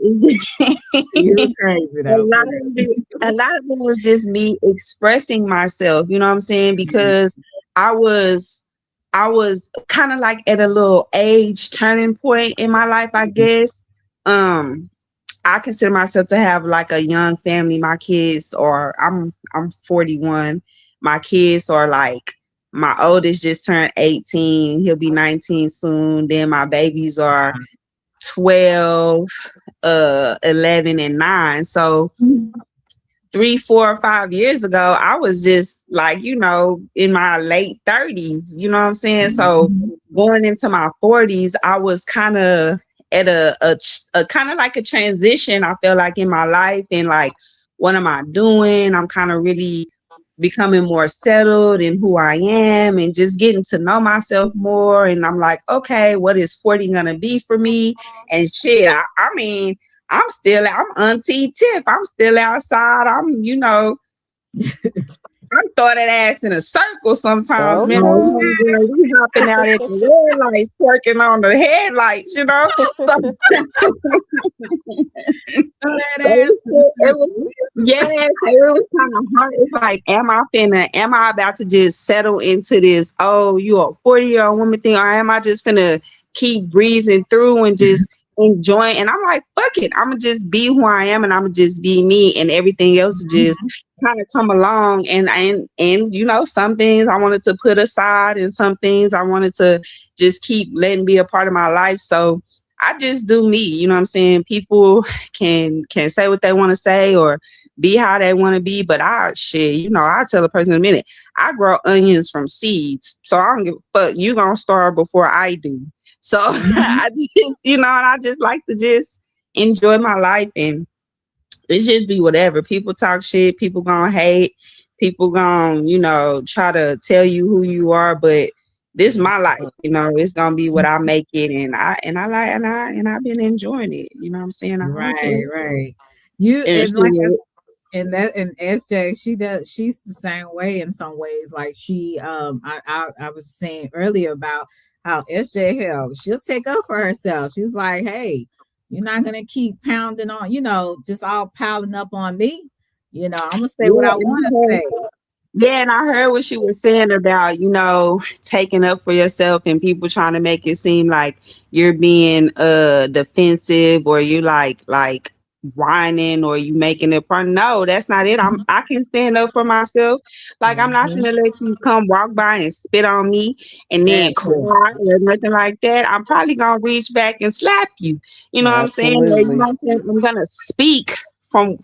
You're is crazy a though, for lot of it, a lot of it was just me expressing myself, you know what I'm saying? real. Because I was I was kind of like at a little age turning point in my life, I guess. Um I consider myself to have like a young family. My kids are I'm 41. My kids are like my oldest just turned 18. He'll be 19 soon. Then my babies are 12, 11 and 9. So 3, 4, or 5 years ago, I was just like, in my late 30s, you know what I'm saying? So Mhm. going into my 40s, I was kind of at a kind of like a transition, I feel like, in my life. And like, what am I doing? I'm kind of really becoming more settled in who I am and just getting to know myself more. And I'm like, okay, what is 40 gonna be for me? And shit, I mean, I'm Auntie Tiff. I'm still outside. I'm throwing that ass in a circle sometimes, man. Okay. We hopping out at the red lights, twerking on the headlights, you know. So, Throw that so ass in it was, the yeah. So it was kind of hard. It's like, am I about to just settle into this? Oh, you a 40-year-old woman thing, or am I just finna keep breezing through and just enjoying? And I'm like, fuck it. I'm gonna just be who I am, and I'm gonna just be me, and everything else just kind of come along. And some things I wanted to put aside, and some things I wanted to just keep letting be a part of my life. So I just do me. You know what I'm saying? People can say what they want to say or be how they want to be, but I tell a person in a minute, I grow onions from seeds, so I don't give a fuck. You gonna start before I do. So Mhm. I just, and I just like to just enjoy my life, and it just be whatever. People talk shit, people gonna hate, people gonna, try to tell you who you are, but this is my life, it's gonna be what I make it. And I've been enjoying it. You know what I'm saying? I don't care. Right, right. You And and like shit. and SJ, she's the same way in some ways. Like I was saying earlier about how SJ, hell, she'll take up for herself. She's like, hey, you're not gonna keep pounding on, just all piling up on me. I'm gonna say what Yeah, I and wanna I heard, say. yeah, and I heard what she was saying about, taking up for yourself and people trying to make it seem like you're being defensive, or you like whining, or you making it part. No, that's not it. I can stand up for myself. Like, I'm not Mhm. gonna let you come walk by and spit on me and That then cry too. or nothing like that. I'm probably gonna reach back and slap you. You know what I'm saying? Or, you know Absolutely. what I'm saying? I'm gonna speak from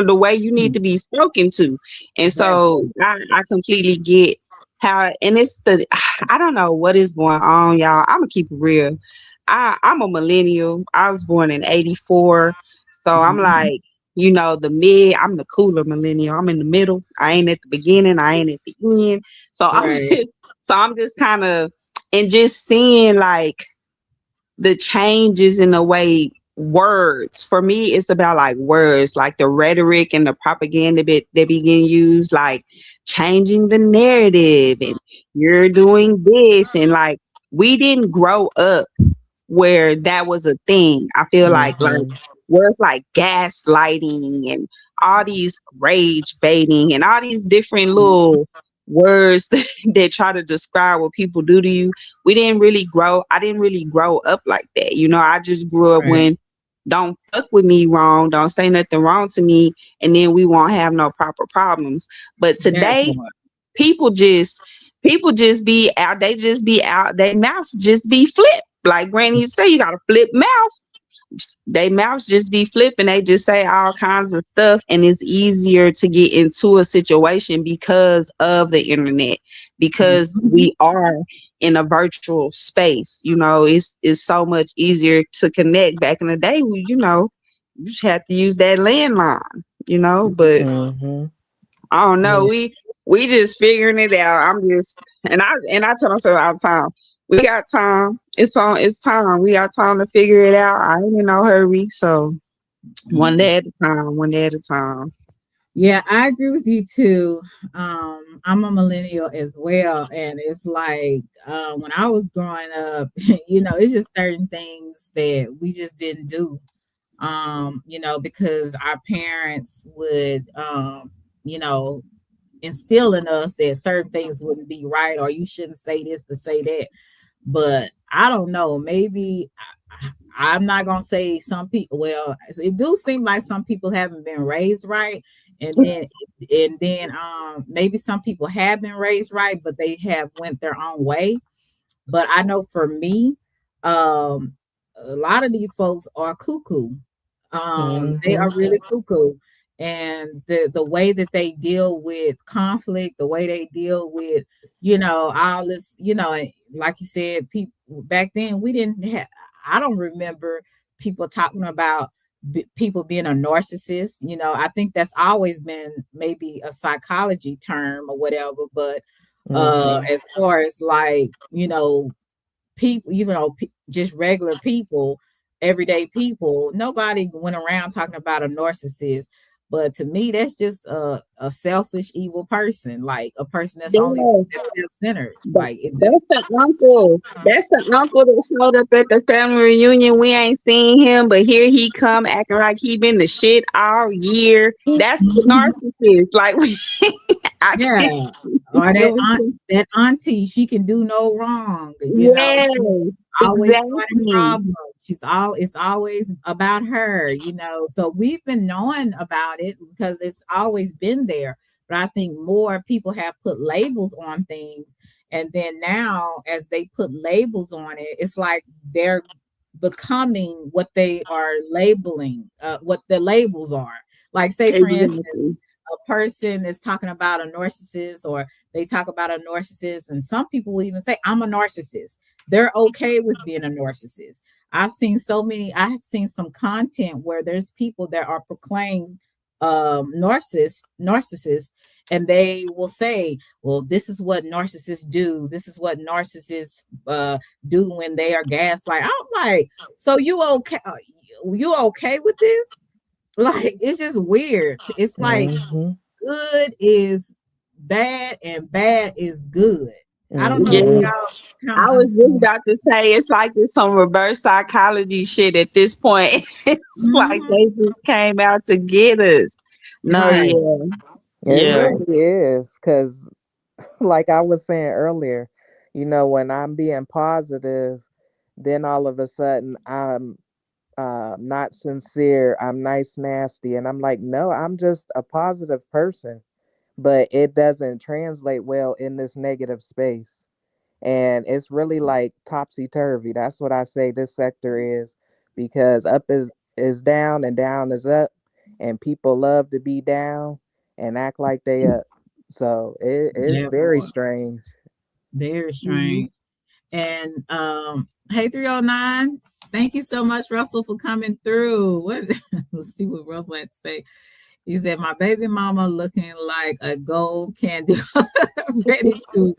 the way you need to be spoken to. And That so too. I completely get how, and it's I don't know what is going on, y'all. I'm gonna keep it real. I'm a millennial. I was born in '84, so I'm Mhm. like, I'm the cooler millennial. I'm in the middle. I ain't at the beginning. I ain't at the end. So I'm Right. just, kind of, and just seeing like the changes in the way words, for me, it's about like words, like the rhetoric and the propaganda that being used, like changing the narrative, and you're doing this, and like, we didn't grow up where that was a thing. I feel like Mhm. where it's like gaslighting and all these rage baiting and all these different little words that try to describe what people do to you. I didn't really grow up like that. I just grew up Right. when, don't fuck with me wrong, don't say nothing wrong to me, and then we won't have no proper problems. But That today, part. people just people just be out, they just be out, their mouths just be flipped. Like Granny used to say, you got a flip mouth. they mouths just be flipping. They just say all kinds of stuff, and it's easier to get into a situation because of the internet, because Mhm. we are in a virtual space. It's so much easier to connect. Back in the day, you just had to use that landline. But Mm-hmm. I don't know. Yeah. We just figuring it out. And I tell myself all the time, we got time. It's time. We got time to figure it out. I ain't in no hurry. So one Mm. day at a time, one day at a time. Yeah, I agree with you too. I'm a millennial as well, and it's like when I was growing up, it's just certain things that we just didn't do. Because our parents would, you know, instill in us that certain things wouldn't be right, or you shouldn't say this to say that. But I don't know, maybe I'm not gonna say some people. Well, it do seem like some people haven't been raised right, and then maybe some people have been raised right, but they have went their own way. But I know for me, um, a lot of these folks are cuckoo. They Mm-hmm. are really cuckoo. And the way that they deal with conflict, the way they deal with, all this, like you said, people back then we didn't have, I don't remember people talking about people being a narcissist. I think that's always been maybe a psychology term or whatever, but Mm-hmm. as far as like, people, just regular people, everyday people, nobody went around talking about a narcissist. But to me, that's just a selfish, evil person, like a person that's only Yeah. that's self-centered. That- Like it, That's the uncle. That's the uncle that showed up at the family reunion. We ain't seen him, but here he come acting like he been the shit all year. That's the Mhm. narcissist. Like I Yeah, can't. or It was, that auntie, she can do no wrong. yes, She's always starting exactly. problems. It's always about her. So we've been knowing about it because it's always been there. But I think more people have put labels on things, and then now as they put labels on it, it's like they're becoming what they are labeling, what the labels are. Like, say for instance, Exactly. a person is talking about a narcissist, or they talk about a narcissist, and some people will even say, I'm a narcissist. They're okay with being a narcissist. I have seen some content where there's people that are proclaimed narcissists, and they will say, well, this is what narcissists do, this is what narcissists do when they are gaslight. I'm like, so you okay with this? Like, it's just weird. It's like Mm-hmm. good is bad and bad is good. I don't know if Mm-hmm. Yeah. y'all kind I of was just understand. about to say it's like it's some reverse psychology shit at this point. It's like Mhm. they just came out to get us. No, Right, yeah, It yeah. right. really is, because like I was saying earlier, when I'm being positive, then all of a sudden I'm not sincere, I'm nice, nasty. And I'm like, no, I'm just a positive person. But it doesn't translate well in this negative space. And it's really like topsy turvy. That's what I say this sector is, because up is down and down is up, and people love to be down and act like they up. So it's Yeah, very boy. strange. Very Mhm. strange. And hey, 309, thank you so much, Russell, for coming through. What let's see what Russell had to say. He said, my baby mama looking like a gold candy, ready to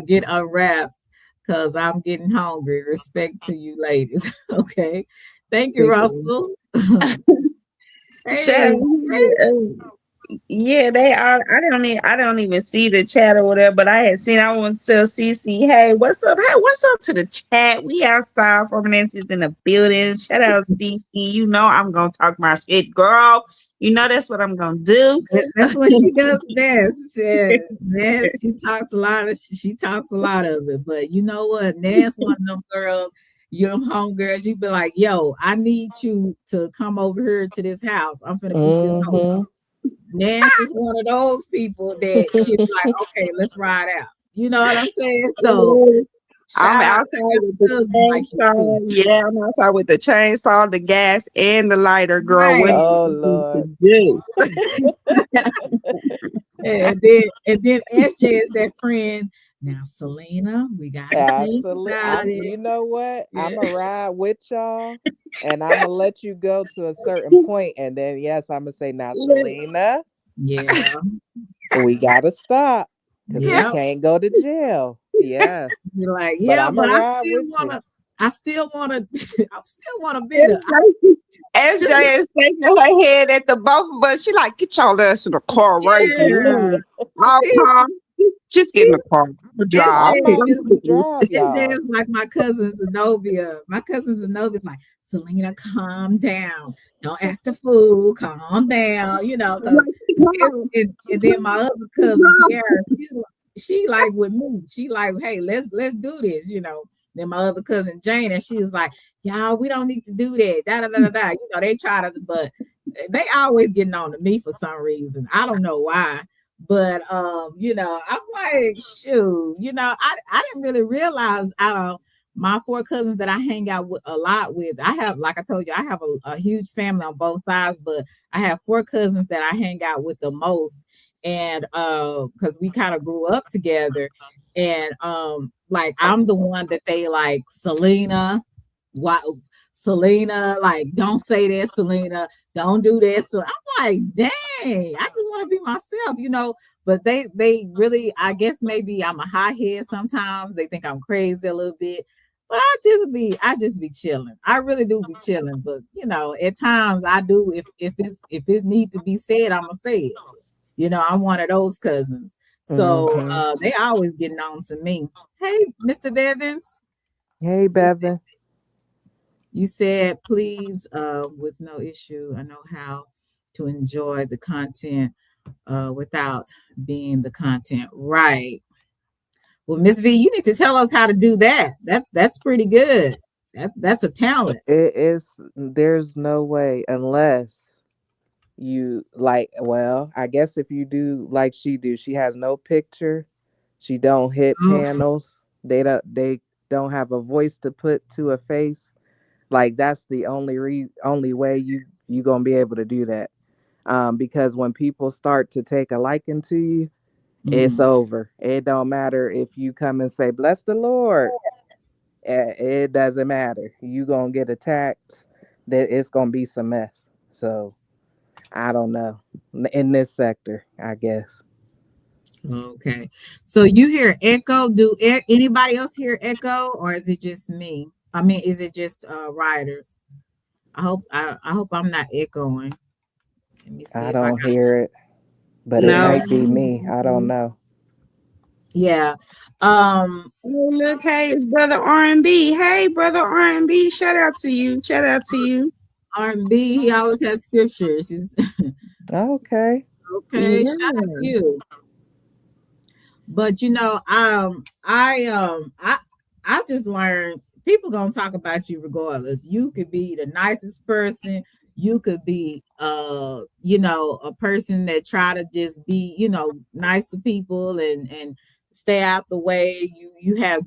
get unwrapped because I'm getting hungry. Respect to you ladies. Okay. Thank you, People. Russell. Shout Hey, out here. Yeah, they are. I don't even see the chat or whatever, but I had seen. I want to tell Cece, hey, what's up? Hey, what's up to the chat? We outside for minutes in the building. Shout out Cece. You know I'm gonna talk my shit, girl. You know that's what I'm gonna do. that's what she does best. Nance, she talks a lot of it. But you know what? Nance, one of them girls, you them home girls, you be like, yo, I need you to come over here to this house. I'm gonna beat this hoe. Mm-hmm. Nance is one of those people that she'd be like, okay, let's ride out. You know what I'm saying? So Yeah. I'm Shout out, outside I got with some the cousins like you too. chainsaw. Yeah, I'm outside with the chainsaw, the gas, and the lighter, girl. What Right. do Oh you need to Lord. do? And then SJ is that friend. Now, Selena, we gotta think Absolutely. about it. You know what? Yeah. I'm gonna ride with y'all, and I'm gonna let you go to a certain point, and then yes, I'm gonna say, now, Look, Selena, Yeah. we gotta stop because we yeah, Yep. can't go to jail. Yeah, You're like, but yeah, I'm but gonna ride with you. I still wanna I still wanna be the SJ is shaking her head at the both of us. She like, get y'all ass in the car right yeah. now. I'll See, come. Just get in see, the car. I'll I drive. SJ might as well drive SJ y'all. is like my cousin Zenobia. My cousin Zenobia is like, Selena, calm down. Don't act a fool. Calm down. I'm Because like, come and then my other cousin Tiara, she like with me. She like, hey, let's do this. Then my other cousin Jane, and she was like, y'all, we don't need to do that. Da da da da da. They try to, but they always getting on to me for some reason. I don't know why. But I'm like, shoot, I didn't really realize out of my four cousins that I hang out with a lot with. I have, like I told you, I have a huge family on both sides, but I have four cousins that I hang out with the most. And because we kind of grew up together. And like I'm the one that they like, Selena, why Selena, like, don't say that, Selena, don't do that. So I'm like, dang, I just want to be myself. But they really, I guess maybe I'm a hothead sometimes. They think I'm crazy a little bit. But I just be chilling. I really do be chilling. But at times I do, if it needs to be said, I'm gonna say it. I'm one of those cousins. So Hmm. they always getting on to me. Hey, Mr. Bevins, Hey, Bevan. you said please, with no issue. I know how to enjoy the content without being the content. Right. Well, Miss V, you need to tell us how to do that. That's pretty good. That's a talent. It is. There's no way unless you like. Well, I guess if you do like she do, she has no picture. She don't hit Oh, panels. They don't have a voice to put to a face. Like that's the only way you gonna be able to do that. Because when people start to take a liking to you, it's mm, over. It don't matter if you come and say bless the Lord. It doesn't matter. You gonna get attacked. That it's gonna be some mess. So I don't know. In this sector, I guess. okay. So you hear echo? Do anybody else hear echo, or is it just me? I mean, is it just riders? I hope I'm not echoing. Let me see I if I don't got. hear it, but it No. might be me. I don't know. Yeah. Um. Oh, look, hey, it's brother R&B. Hey, brother R&B. Shout out to you. Shout out to you. R&B. He always has scriptures. He's Okay. okay. Shout out to Yeah. you. But I just learned people gonna talk about you regardless. You could be the nicest person. You could be a person that try to just be, nice to people and stay out the way. You have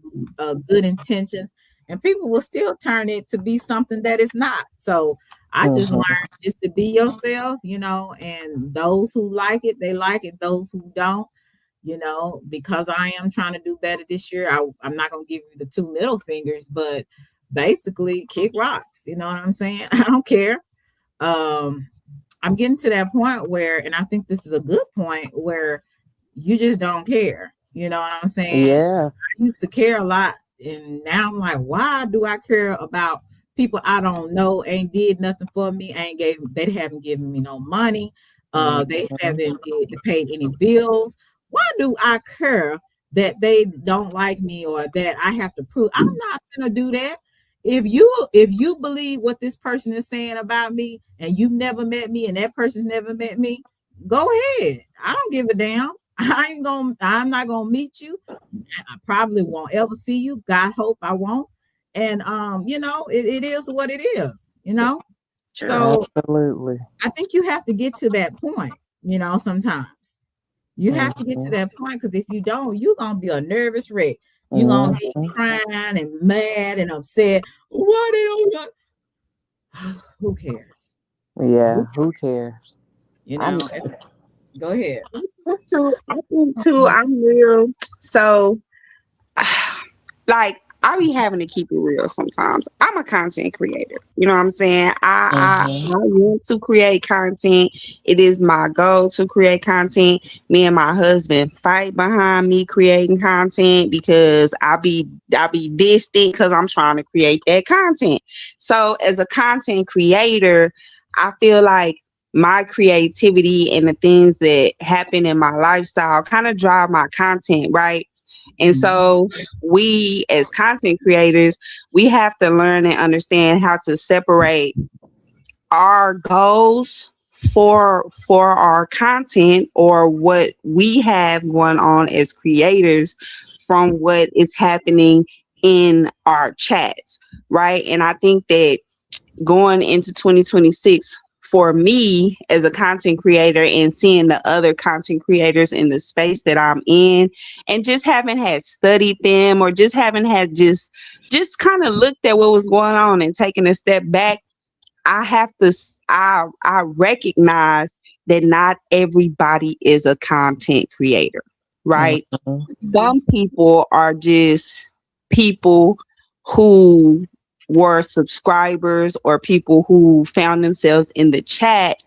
good intentions, and people will still turn it to be something that it's not. So I just learned Hmm. just to be yourself, and those who like it, they like it. Those who don't, because I am trying to do better this year. I'm not gonna give you the two middle fingers, but basically kick rocks. You know what I'm saying? I don't care. Um, I'm getting to that point where, and I think this is a good point where you just don't care. You know what I'm saying? Yeah. I used to care a lot, and now I'm like, why do I care about people I don't know? Ain't did nothing for me. They haven't given me no money. They Hmm. haven't paid any bills. Why do I care that they don't like me or that I have to prove? I'm not gonna do that. If you believe what this person is saying about me, and you've never met me, and that person's never met me, go ahead. I don't give a damn. I'm not gonna meet you. I probably won't ever see you. God hope I won't. And it is what it is. Sure. So Absolutely. I think you have to get to that point, sometimes. You have to get to Hmm. that point, because if you don't, you're gonna be a nervous wreck. You're gonna be Mhm. crying and mad and upset. Why they don't who cares? Yeah, Who who cares? cares? You I know, mean, go ahead. I think too, I'm real. So like I be having to keep it real sometimes. I'm a content creator. You know what I'm saying? I mhm. want to create content. It is my goal to create content. Me and my husband fight behind me creating content because I be distant because I'm trying to create that content. So as a content creator, I feel like my creativity and the things that happen in my lifestyle kind of drive my content, right? And so we as content creators, we have to learn and understand how to separate our goals for our content or what we have going on as creators from what is happening in our chats, right? And I think that going into 2026 for me as a content creator and seeing the other content creators in the space that I'm in and just haven't had studied them or just haven't had just kind of looked at what was going on and taken a step back. I have to I recognize that not everybody is a content creator, right? Mhm. Some people are just people who were subscribers or people who found themselves in the chat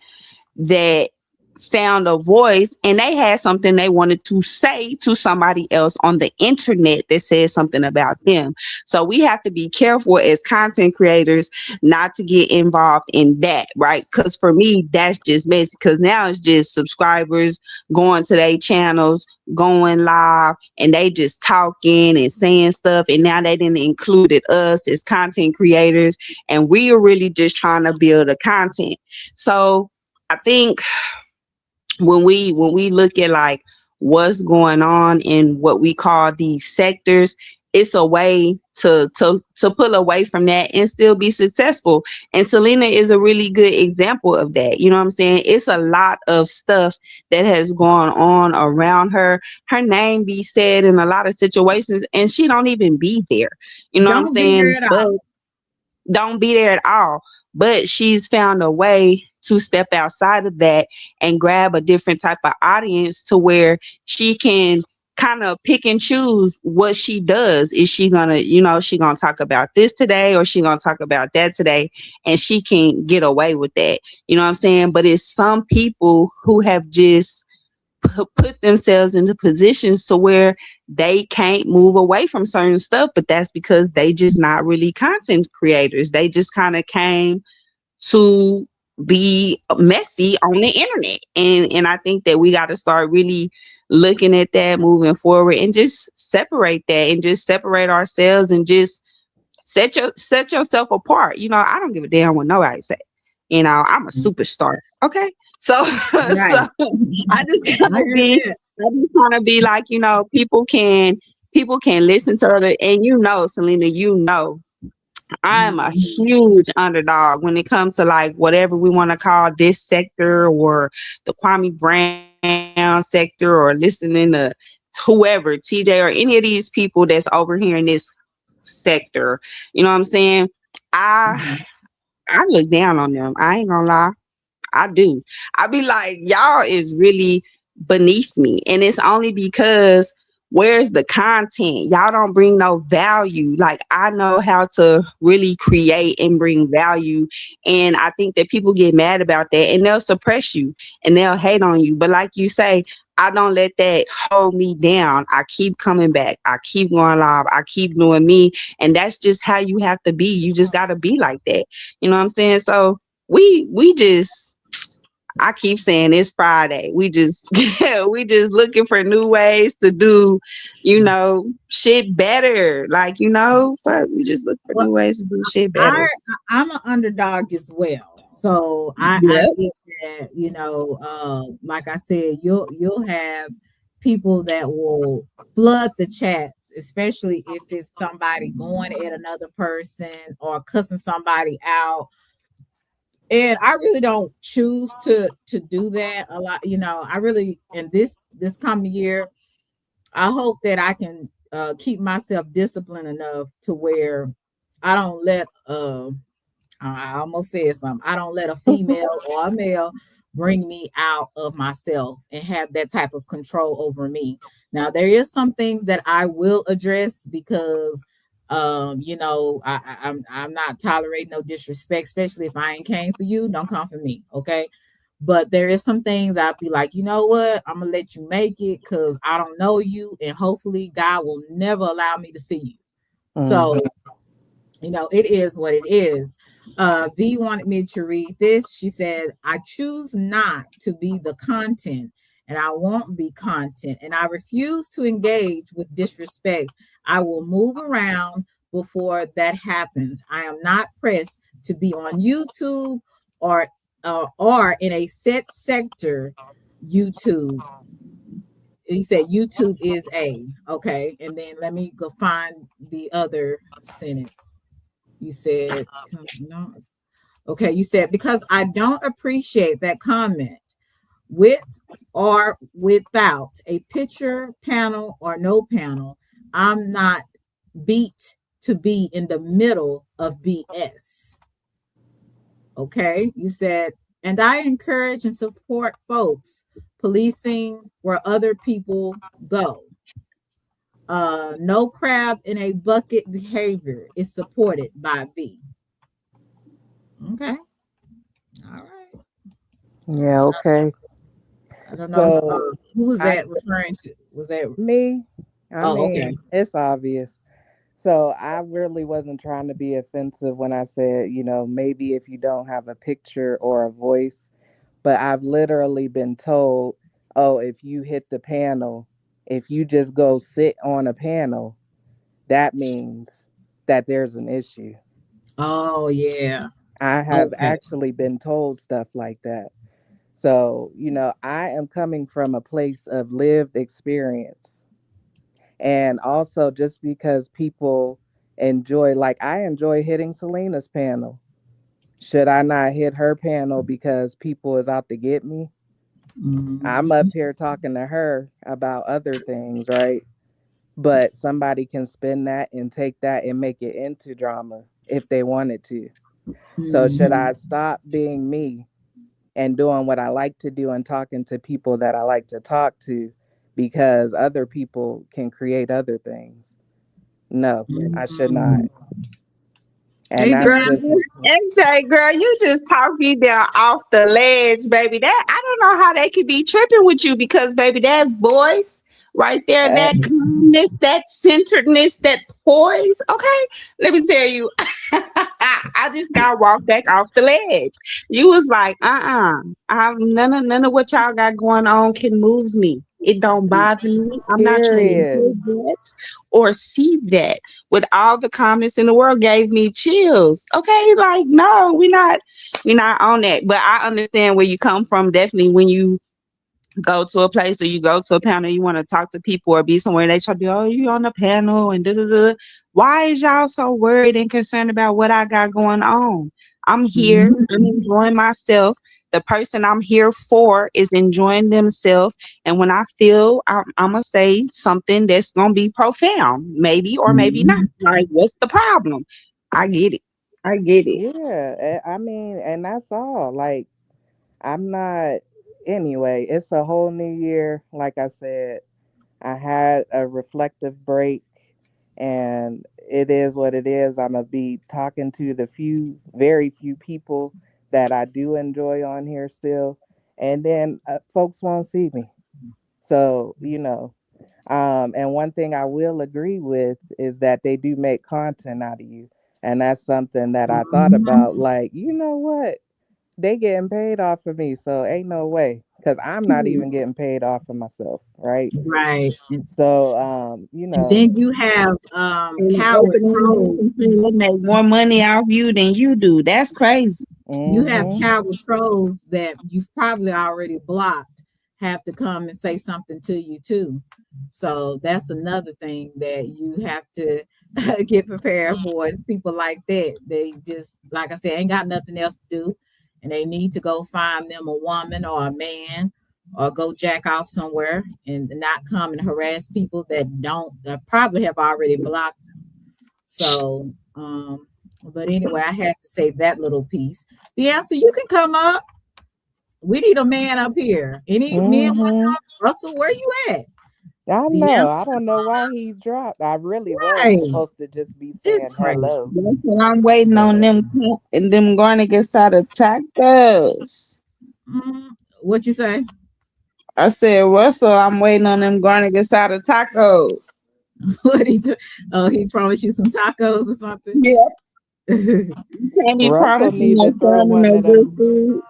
that found a voice and they had something they wanted to say to somebody else on the internet that said something about them. So we have to be careful as content creators not to get involved in that, right? Because for me, that's just messy. Because now it's just subscribers going to their channels, going live, and they just talking and saying stuff. And now they didn't included us as content creators, and we are really just trying to build a content. So I think when we look at like what's going on in what we call these sectors, it's a way to pull away from that and still be successful. And Selena is a really good example of that. You know what I'm saying? It's a lot of stuff that has gone on around her. Her name be said in a lot of situations and she don't even be there. You know what I'm Don't be there saying? at But all. don't be there at all. But she's found a way to step outside of that and grab a different type of audience to where she can kind of pick and choose what she does. Is she gonna, she gonna talk about this today or she gonna talk about that today? And she can get away with that. You know what I'm saying? But it's some people who have just put themselves into positions to where they can't move away from certain stuff, but that's because they just not really content creators. They just kind of came to be messy on the internet. And I think that we got to start really looking at that moving forward and just separate that and just separate ourselves and just set yourself apart. I don't give a damn what nobody say. I'm a superstar. Okay. So so Right. I just kind I of hear be that. I just kind of be like, people can listen to other, and Selena, I'm a Mhm. huge underdog when it comes to like whatever we want to call this sector or the Kwame Brown sector or listening to whoever, TJ or any of these people that's over here in this sector. You know what I'm saying? I Mhm. I look down on them. I ain't gonna lie. I do. I be like, y'all is really beneath me. And it's only because where's the content? Y'all don't bring no value. Like, I know how to really create and bring value. And I think that people get mad about that and they'll suppress you and they'll hate on you. But like you say, I don't let that hold me down. I keep coming back. I keep going live. I keep doing me. And that's just how you have to be. You just got to be like that. You know what I'm saying? So we just, I keep saying it's Friday. We just we just looking for new ways to do, shit better. Like, fuck, we just look for Well, new ways to do shit better. I'm an underdog as well. So I Yep. get that, like I said, you'll have people that will flood the chats, especially if it's somebody going at another person or cussing somebody out. And I really don't choose to do that a lot. I really, in this coming year, I hope that I can keep myself disciplined enough to where I don't let I almost said something. I don't let a female or a male bring me out of myself and have that type of control over me. Now there is some things that I will address because I'm not tolerating no disrespect, especially if I ain't came for you, don't come for me. Okay. But there is some things I'll be like, you know what? I'm gonna let you make it because I don't know you, and hopefully God will never allow me to see you. So Mhm. it is what it is. V wanted me to read this. She said, I choose not to be the content and I won't be content and I refuse to engage with disrespect. I will move around before that happens. I am not pressed to be on YouTube or or in a set sector. YouTube. You said YouTube is a okay, and then let me go find the other sentence. You said, no. Okay, you said, because I don't appreciate that comment with or without a picture, panel, or no panel. I'm not beat to be in the middle of BS. Okay, you said, and I encourage and support folks policing where other people go. No crab in a bucket behavior is supported by B. Okay. All right. Yeah, okay. I don't know So who was I that referring to. Was that? me, I Oh, okay. mean, it's obvious. So I really wasn't trying to be offensive when I said, maybe if you don't have a picture or a voice, but I've literally been told, oh, if you hit the panel, if you just go sit on a panel, that means that there's an issue. Oh, yeah. I have Okay. actually been told stuff like that. So, I am coming from a place of lived experience. And also, just because people enjoy, like, I enjoy hitting Selena's panel. Should I not hit her panel because people is out to get me? I'm up Mhm. here talking to her about other things, right? But somebody can spin that and take that and make it into drama if they wanted to. So, should Mhm. I stop being me and doing what I like to do and talking to people that I like to talk to because other people can create other things? No, I should not. Mhm. And Hey, that's Girl, just, Deanna. MJ, girl, you just talked me down off the ledge, baby. That I don't know how they could be tripping with you because, baby, that voice right there, uh, that calmness, that centeredness, that poise. Okay, let me tell you, I just got walked back off the ledge. You was like, none of what y'all got going on can move me. It don't bother me. I'm not trying to period. hear that or see that with all the comments in the world gave me chills. Okay, like no, we're not on that. But I understand where you come from. Definitely when you go to a place or you go to a panel, you want to talk to people or be somewhere, they try to be, oh, you on the panel and da da da. Why is y'all so worried and concerned about what I got going on? I'm here. Mhm. I'm enjoying myself. The person I'm here for is enjoying themselves. And when I feel I'm going to say something that's going to be profound, maybe or maybe not. Mhm. Like, what's the problem? I get it. I get it. Yeah, I mean, and that's all. Like, I'm not, anyway, it's a whole new year. Like I said, I had a reflective break, and it is what it is. I'm going to be talking to the very few people that I do enjoy on here still. And then folks won't see me. So, and one thing I will agree with is that they do make content out of you. And that's something that I thought about. Mhm. Like, you know what? They getting paid off of me, so ain't no way. Because I'm not even getting paid off of myself, right? Right. So, And then you have And they coward open their mouth trolls. and say they make more money off you than you do. That's crazy. You have hmm coward trolls that you've probably already blocked have to come and say something to you too. So that's another thing that you have to get prepared for is people like that. They just, like I said, ain't got nothing else to do. And they need to go find them a woman or a man or go jack off somewhere and not come and harass people that probably have already blocked them. So, but anyway, I had to say that little piece. The answer, you can come up. We need a man up here. Any men want to Mm-hmm. talk? Russell, where you at? I The know. answer, I don't know why he dropped. I really was right. supposed to just be It's saying crazy. hello. That's what I'm waiting on But them going to get side of tacos. Mm, what you say? I said, Russell, I'm waiting on them going to get side of tacos. What he do? Oh, he promised you some tacos or something. Yeah, mm, can't be Russell promising need no to throw son and one no of good them. food.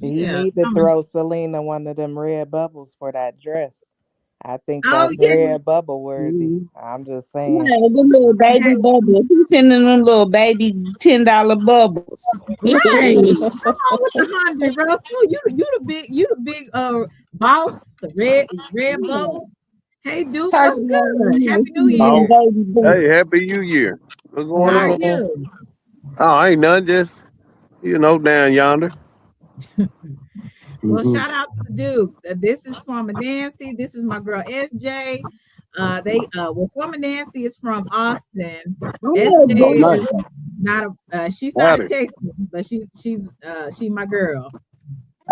He yeah. need to throw Selena one of them red bubbles for that dress. I think Oh that's yeah. red bubble worthy. Mm. I'm just saying. Yeah, the little baby Hey, bubbles. He's sending them little baby $10 bubbles. right. Come on with the 100, Russell. You the big boss, the red bubbles. Hey Duke, what's Talking about good? Happy New little Oh, Year. baby hey, bubbles. happy New Year. What's How going are on? Yeah. you? Oh, ain't nothing. Just down yonder. Well, Hmm. shout out to Duke. This is Farmer Nancy. This is my girl SJ. Farmer Nancy is from Austin. Oh, SJ Oh, nice. is not she's not a Howdy. Texan, but she my girl.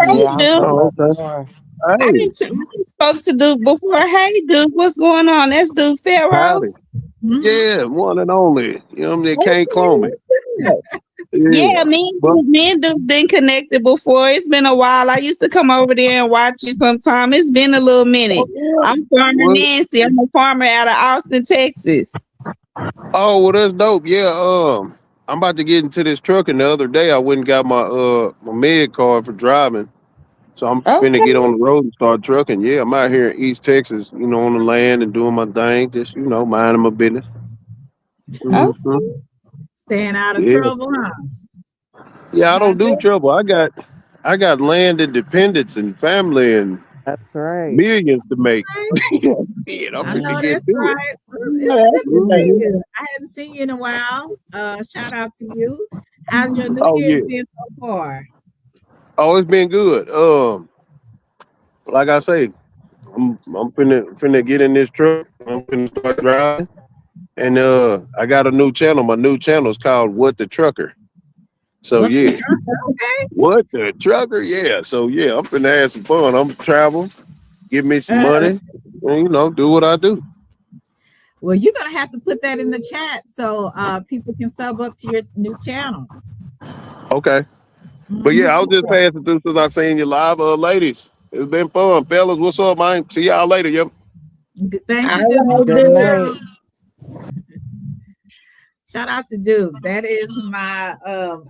Yeah, hey, I'm Duke. from Oh, up okay. north. Hey, I didn't spoke to Duke before. Hey, Duke, what's going on? That's Duke Pharaoh. howdy. Mhm. Yeah, one and only. You know what I mean? Can't clone me. Okay. Yeah, Yeah. But me and Duke been connected before. It's been a while. I used to come over there and watch you sometime. It's been a little minute. oh yeah. I'm Farmer What? Nancy. I'm a farmer out of Austin, Texas. Oh, well, that's dope. Yeah. I'm about to get into this truck, and the other day I went and got my med card for driving. So I'm finna Okay. get on the road and start trucking. Yeah, I'm out here in East Texas, on the land and doing my thing, just minding my business. Okay. Hmm. Staying out of Yeah, trouble, huh? yeah. I I don't do bet. trouble. I got land independence and family and That's right. millions to make. Yeah, I'm I finna know get that's to it. right. Well, No, it's that's good to see good. Hmm. you. I haven't seen you in a while. Shout out to you. How's your New Oh Year's yeah. been so far? Oh, it's been good. Like I say, I'm finna get in this truck. I'm finna start driving, and I got a new channel. My new channel is called What the Trucker. So What the yeah. trucker? What the trucker? Yeah. So yeah, I'm finna have some fun. I'm travel, give me some Okay. money, and do what I do. Well, you're gonna have to put that in the chat so people can sub up to your new channel. Okay. But yeah, I was just Yeah. passing through since I seen you live, ladies. It's been fun, fellas. What's up, man? See y'all later. Yep. Thank you, Duke. All right, Good dude. night. Shout out to Duke. That is my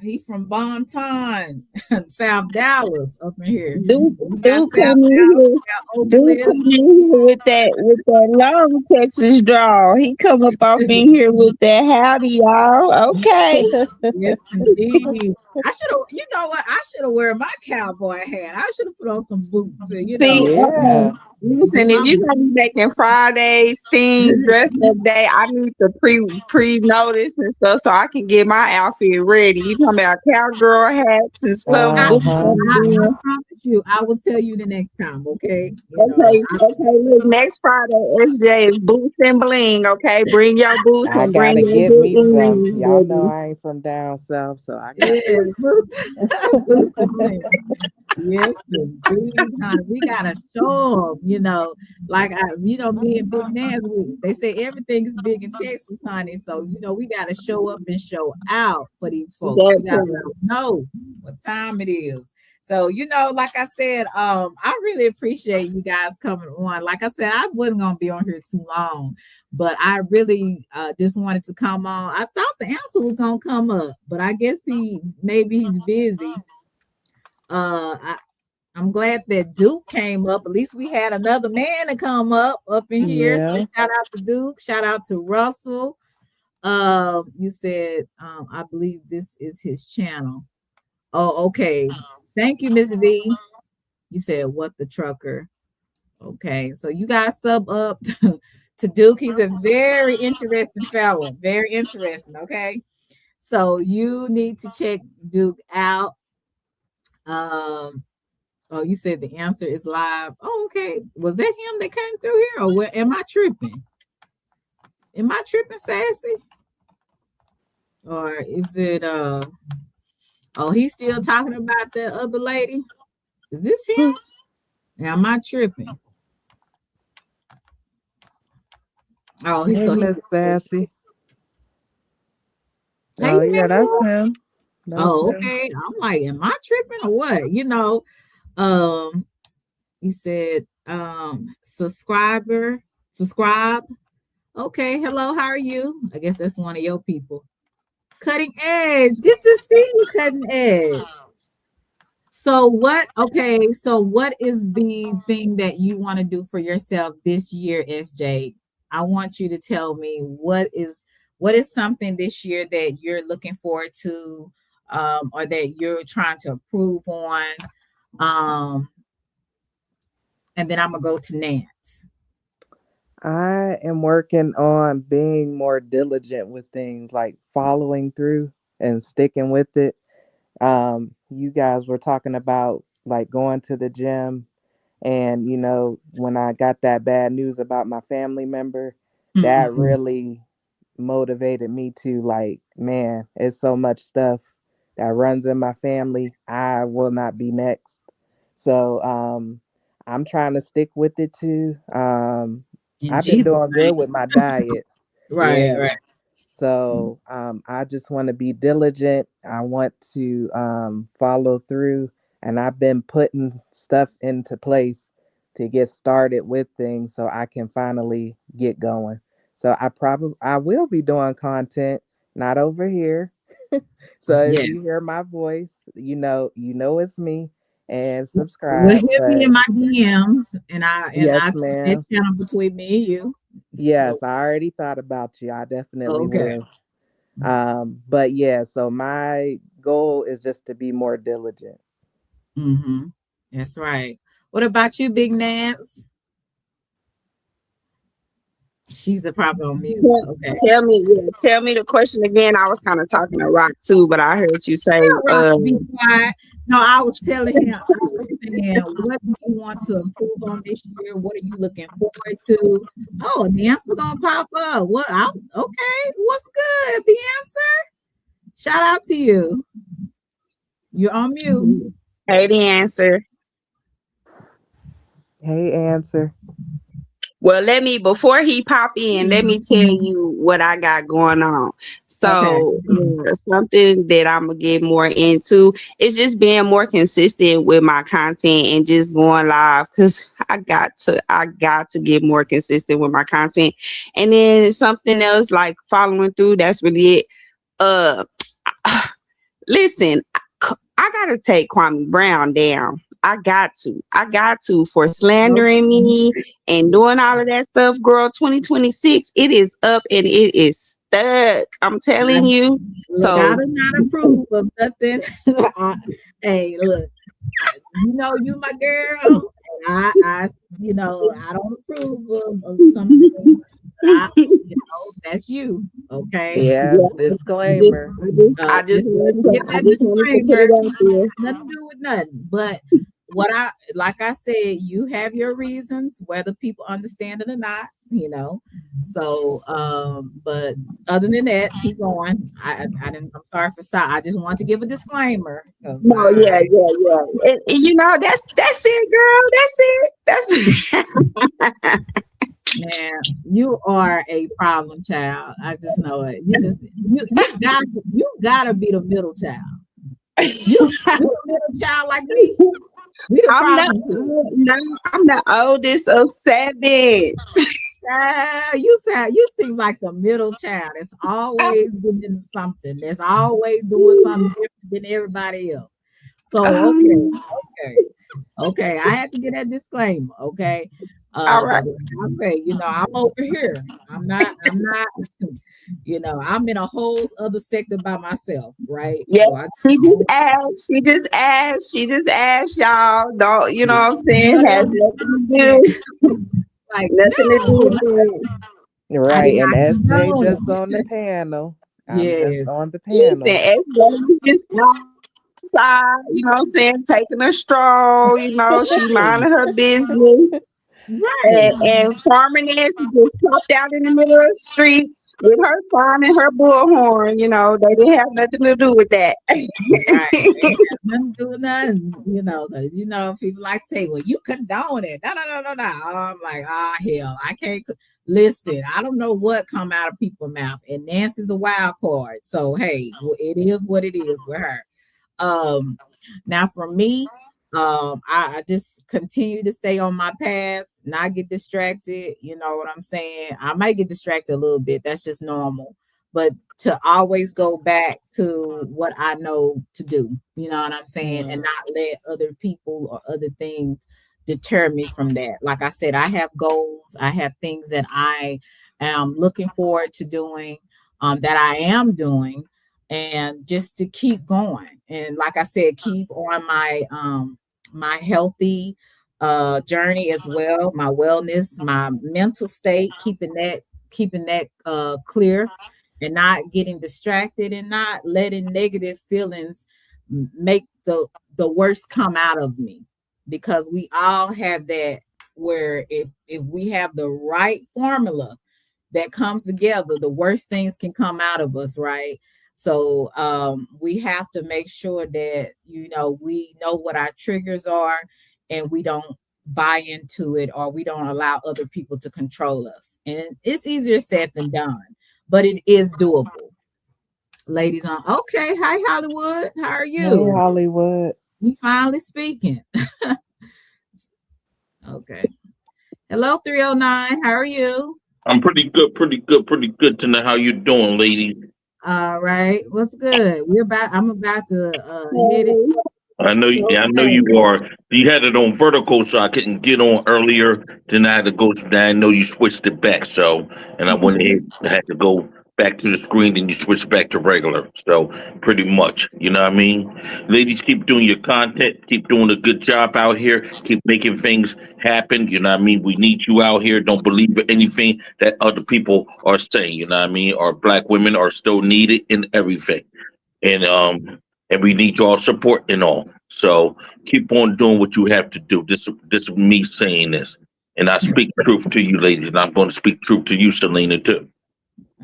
he from Bonton, South Dallas up in here. Duke, We got Duke South come in Dallas, here. we got Oak Dude Cliff. come in here with that long Texas drawl. He come up off in here with that howdy y'all. Okay. Yes, indeed. I should have, you know what? I should have wear my cowboy hat. I should have put on some boots, See, Yeah. do listen, if my you're gonna be making Fridays theme dress up day, I need to pre notice and stuff so I can get my outfit ready. You talking about cowgirl hats and stuff, I, boots Uh-huh. on I them. promise you, I will tell you the next time, okay? Okay, okay, look, next Friday, SJ is boots and bling, okay? Bring your boots I and bring gotta your get good me some. earrings, Y'all know baby. I ain't from down south, so I got Yeah, boots, boots and bling. Yes, indeed, honey. We gotta show them, me and Big Nans, they say everything is big in Texas, honey. So, we gotta show up and show out for these folks. That We gotta let part. them know what time it is. So, like I said, I really appreciate you guys coming on. Like I said, I wasn't gonna be on here too long, but I really just wanted to come on. I thought the answer was gonna come up, but I guess maybe he's busy. I, I'm glad that Duke came up. At least we had another man to come up in here. So yeah. shout out to Duke. Shout out to Russell. You said, I believe this is his channel. Oh, okay. Thank you, Miss V. You said what the trucker. Okay, so you guys sub up to Duke. He's a very interesting fella. Very interesting. Okay. So you need to check Duke out. Um, oh, you said the answer is live. Oh, okay. Was that him that came through here, or what? Am I tripping? Am I tripping, Sassy? Or is it oh, he's still talking about the other lady? Is this him? Am I tripping? Oh, Hey, so he Miss Sassy. hey Oh yeah, that's man. him. That's Oh, him. okay. I'm like, am I tripping or what? Um, you said subscribe. Okay, hello, how are you? I guess that's one of your people. Cutting Edge. Good to see you, Cutting Edge. So what is the thing that you want to do for yourself this year, SJ? I want you to tell me what is something this year that you're looking forward to, or that you're trying to improve on. Um, and then I'm gonna go to Nance. I am working on being more diligent with things like following through and sticking with it. You guys were talking about like going to the gym, and when I got that bad news about my family member, that Mm-mm. really motivated me to like, man, it's so much stuff that runs in my family. I will not be next. So I'm trying to stick with it too. In I've been Jesus' doing good name. with my diet. Right, Yeah. right. So I just want to be diligent. I want to follow through, and I've been putting stuff into place to get started with things so I can finally get going. So I will be doing content, not over here. So if Yeah. you hear my voice, you know it's me, and Well, subscribe. hit me But in my DMs, and I yes, keep that ma'am. channel between me and you. So, Yes, I already thought about you. I definitely okay. will. But yeah, so my goal is just to be more diligent. Mm-hmm. That's right. What about you, Big Nance? She's a probably on mute. Tell, Okay. tell me the question again. I was kind of talking to Rock too, but I heard you say, Tell Rock to be quiet. No, I was telling him, I was saying, what do you want to improve on this year? What are you looking forward to? Oh, the answer's gonna pop up. Okay, what's good? The answer? Shout out to you. You're on mute. hey, the answer. Hey, answer. Well, before he pop in, let me tell you what I got going on. Okay. So, something that I'm gonna get more into is just being more consistent with my content and just going live because I got to get more consistent with my content. And then something else like following through. That's really it. Uh, Listen, I gotta take Kwame Brown down. I got to for slandering me and doing all of that stuff, girl. 2026, it is up and it is stuck. I'm telling you. Look, I So do not approve of nothing. Hey, look, you my girl. I don't approve of some things. That's you, okay? Yes, yeah, disclaimer. Just get I that just wanted to put disclaimer. it out there. Nothing to do with nothing. But like I said, you have your reasons, whether people understand it or not. So, but other than that, keep going. I didn't. I'm sorry for stop. I just want to give a disclaimer because No, yeah, yeah, yeah. And that's it, girl. That's it. That's man, you are a problem child. I just know it. You gotta be the middle child. You the middle child like me. We the I'm not problem kid. no, I'm the oldest of seven. You seem like the middle child. It's always doing something. That's always doing something different than everybody else. So Um, okay. I had to get that disclaimer. Okay, all right. because I say, I'm over here. I'm not. I'm not. I'm in a whole other sector by myself, right? Yeah, So I she just don't. asked. She just asked. She just asked y'all. Don't you know what I'm saying? None Has of nothing to them. do. Like Nothing to do no, with that. I did Right, and not SJ condone just it. on the panel. I'm just Yes. on the Listen, panel. SJ was just outside, you know what I'm saying, taking a stroll, you know, she Right. minding her business. Right. And Farmer Nancy just popped out in the middle of the street with her sign and her bullhorn. You know, they didn't have nothing to do with that. Right. Ain't got nothing to do with nothing, because people like to say, well, you condone it. No, no, no, no, no. I'm like, hell, I can't listen. I don't know what come out of people's mouth. And Nancy's a wild card. So hey, it is what it is with her. Um, Now for me, I just continue to stay on my path, not get distracted. You know what I'm saying? I might get distracted a little bit. That's just normal. But to always go back to what I know to do, you know what I'm saying? And Mm. not let other people or other things deter me from that. Like I said, I have goals, I have things that I am looking forward to doing, that I am doing, and just to keep going. And like I said, keep on my healthy journey as well, my wellness, my mental state, keeping that clear, and not getting distracted, and not letting negative feelings make the worst come out of me, because we all have that, where if we have the right formula that comes together, the worst things can come out of us, right? So we have to make sure that we know what our triggers are, and we don't buy into it, or we don't allow other people to control us. And it's easier said than done, but it is doable. Ladies on, okay. Hi Hollywood, how are Hey, you? Hollywood. You finally speaking. Okay. Hello 309, how are you? I'm pretty good, pretty good, pretty good to know how you doing, lady. All right, what's good? I'm about to hit it. I know you are. You had it on vertical, so I couldn't get on earlier. Then I had to go. Then I know you switched it back, so and I went ahead. I had to go back to the screen, and you switched back to regular. So pretty much, you know what I mean. Ladies, keep doing your content. Keep doing a good job out here. Keep making things happen. You know what I mean. We need you out here. Don't believe anything that other people are saying. You know what I mean. Our black women are still needed in everything, and we need your support and all. So keep on doing what you have to do. This is me saying this, and I speak truth to you, ladies, and I'm going to speak truth to you, Selena, too.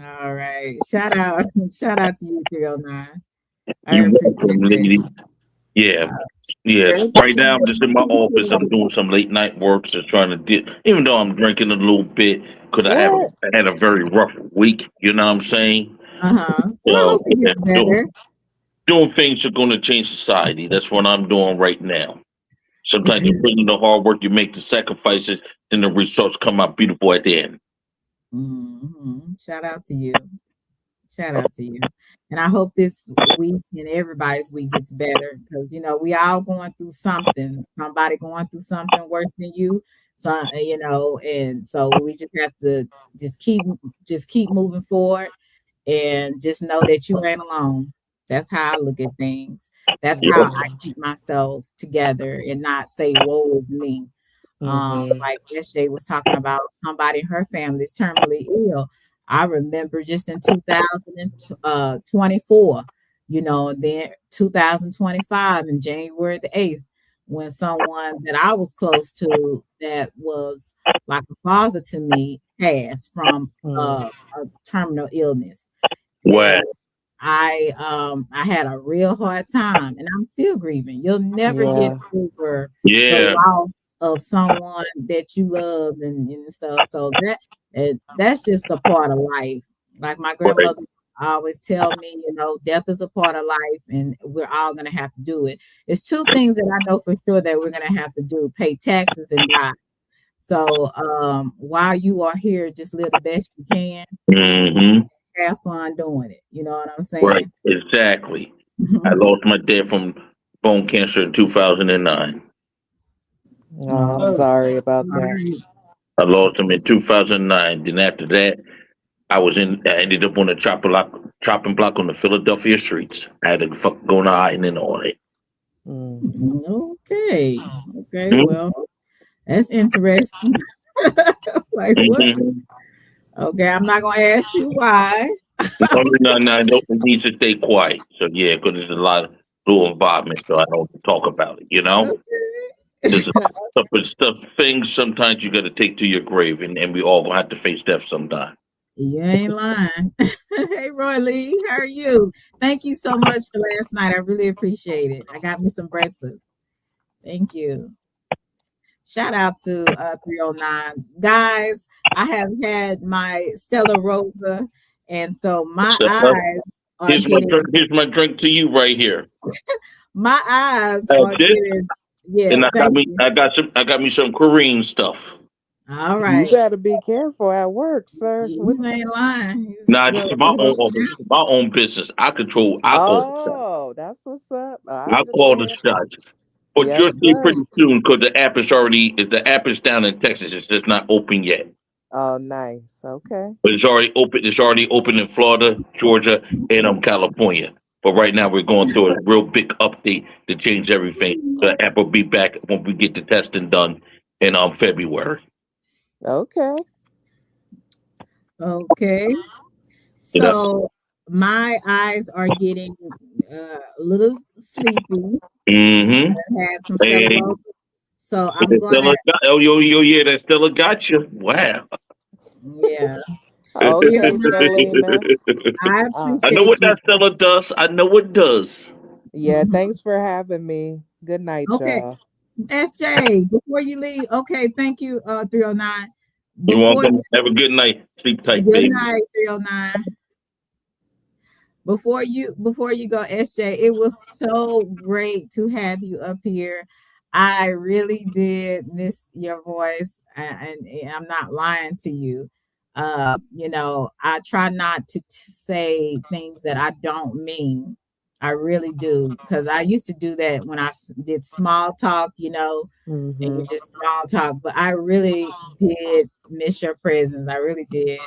All right. Shout out. Shout out to you, 309. I You appreciate welcome, that. lady. Yeah, yes. Girl, Right now, I'm just in my office. I'm doing some late night work, just trying to get. Even though I'm drinking a little bit, because What? I had a very rough week. You know what I'm saying? Uh-huh. Well, I So hope it yeah, gets better. doing things are going to change society. That's what I'm doing right now. Sometimes you Mhm. put in the hard work, you make the sacrifices, and the results come out beautiful at the end. Shout out to you. Shout out to you. And I hope this week and everybody's week gets better, because we all going through something. Somebody going through something worse than you. And so we just have to just keep moving forward, and just know that you ain't alone. That's how I look at things. That's how Yeah. I keep myself together and not say, woe is me. Mm-hmm. Like yesterday was talking about somebody in her family is terminally ill. I remember just in 2024, and then 2025 in January the 8th, when someone that I was close to, that was like a father to me, passed from Mm. a terminal illness. Wow. And I had a real hard time, and I'm still grieving. You'll never get Yeah. over the Yeah. loss of someone that you love, and stuff. So that's just a part of life. Like my Right. grandmother always tell me, death is a part of life, and we're all gonna have to do it. It's two things that I know for sure that we're gonna have to do: pay taxes and die. So while you are here, just live the best you can, Hmm. have fun doing it. You know what I'm Right. saying? Exactly. I lost my dad from bone cancer in 2009. Oh, I'm Oh, sorry all about that. right. I lost him in 2009. Then after that, I ended up on a chopping block on the Philadelphia streets. I had to fuck go to hiding and all that. Mm. Okay. Okay. Mm-hmm. Well, that's interesting. Like what? Mm-hmm. Okay, I'm not gonna ask you why. No, no, no, no, it needs to stay quiet. So yeah, because there's a lot. little environment, so I don't talk about it. You know, there's stuff, things. Sometimes you got to take to your grave, and we all gonna have to face death sometime. You ain't lying. Hey, Roy Lee, how are you? Thank you so much for last night. I really appreciate it. I got me some breakfast. Thank you. Shout out to 309. Guys, I have had my Stella Rosa, and so my So, eyes are here's my getting drink. Here's my drink to you right here. my eyes That's are it. getting yeah, And thank you. I got me some Korean stuff. All You right. better be careful at work, sir. You ain't lying. Nah, this is my own office, my own business. I control. I call the shots. Oh, that's what's up. I I call the understand. shots. But you'll Yes, see sir. pretty soon because the app is down in Texas. It's just not open yet. Oh, nice. Okay. But it's already open. It's already open in Florida, Georgia, and California. But right now we're going through a real big update to change everything. The app will be back when we get the testing done in February. Okay. Okay. You know. So my eyes are getting a little sleepy. Mm-hmm. I had some Stella Hey, Rosa. So I'm and gonna Oh, yo, yeah, that Stella got you. Wow. yeah. Okay, Selena. I Uh, I know appreciate what you. that Stella does. I know what it does. yeah, thanks for having me. Good night, Okay. y'all. SJ, before you leave, okay, thank you, 309. You're Before welcome. Have a good night. Sleep tight, good baby. night, 309. Before you go, SJ, it was so great to have you up here. I really did miss your voice, and I'm not lying to you. I try not to say things that I don't mean. I really do, because I used to do that when I did small talk, and you Mm-hmm. just small talk. But I really did miss your presence. I really did.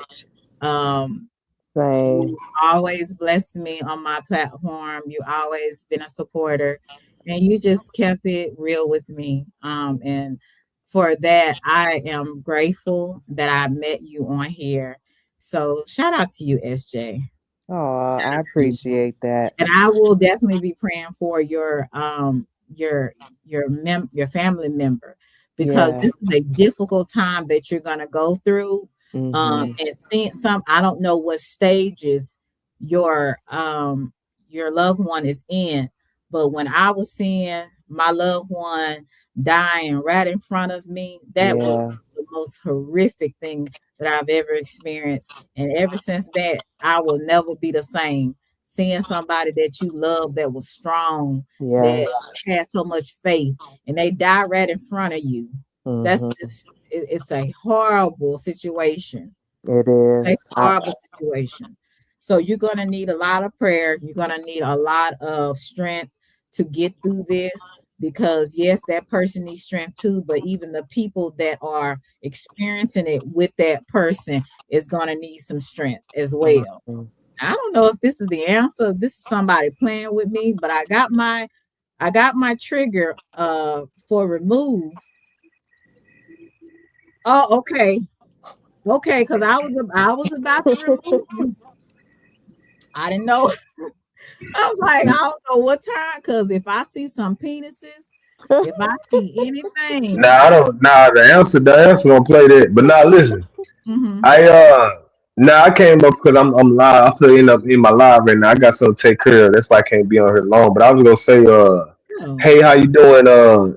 Um, Same. you always blessed me on my platform. You always been a supporter, and you just kept it real with me. And for that, I am grateful that I met you on here. So shout out to you, SJ. Oh, I appreciate that. And I will definitely be praying for your your family member, because Yeah. this is a difficult time that you're gonna go through. Mm-hmm. And seeing I don't know what stages your loved one is in, but when I was seeing my loved one dying right in front of me, that was Yeah. the most horrific thing that I've ever experienced. And ever since that, I will never be the same. Seeing somebody that you love that was strong, that Yes. had so much faith, and they die right in front of you. That's Mm-hmm. just it's a horrible situation. It A is. horrible situation. So you're gonna need a lot of prayer. You're gonna need a lot of strength to get through this, because yes, that person needs strength too, but even the people that are experiencing it with that person is gonna need some strength as well. Mhm. I don't know if this is the answer. This is somebody playing with me, but I got my trigger for remove. Oh, okay. Okay, because I was about to remove you. I didn't know. I was like, I don't know what time, because if I see some penises, if I see anything, Nah, I don't. Nah, the answer don't play that. But now listen, hmm I I came up because I'm live. I feel end up in my live right now. I got something to take care of. That's why I can't be on here long. But I was gonna say, oh, hey, how you doing? okay.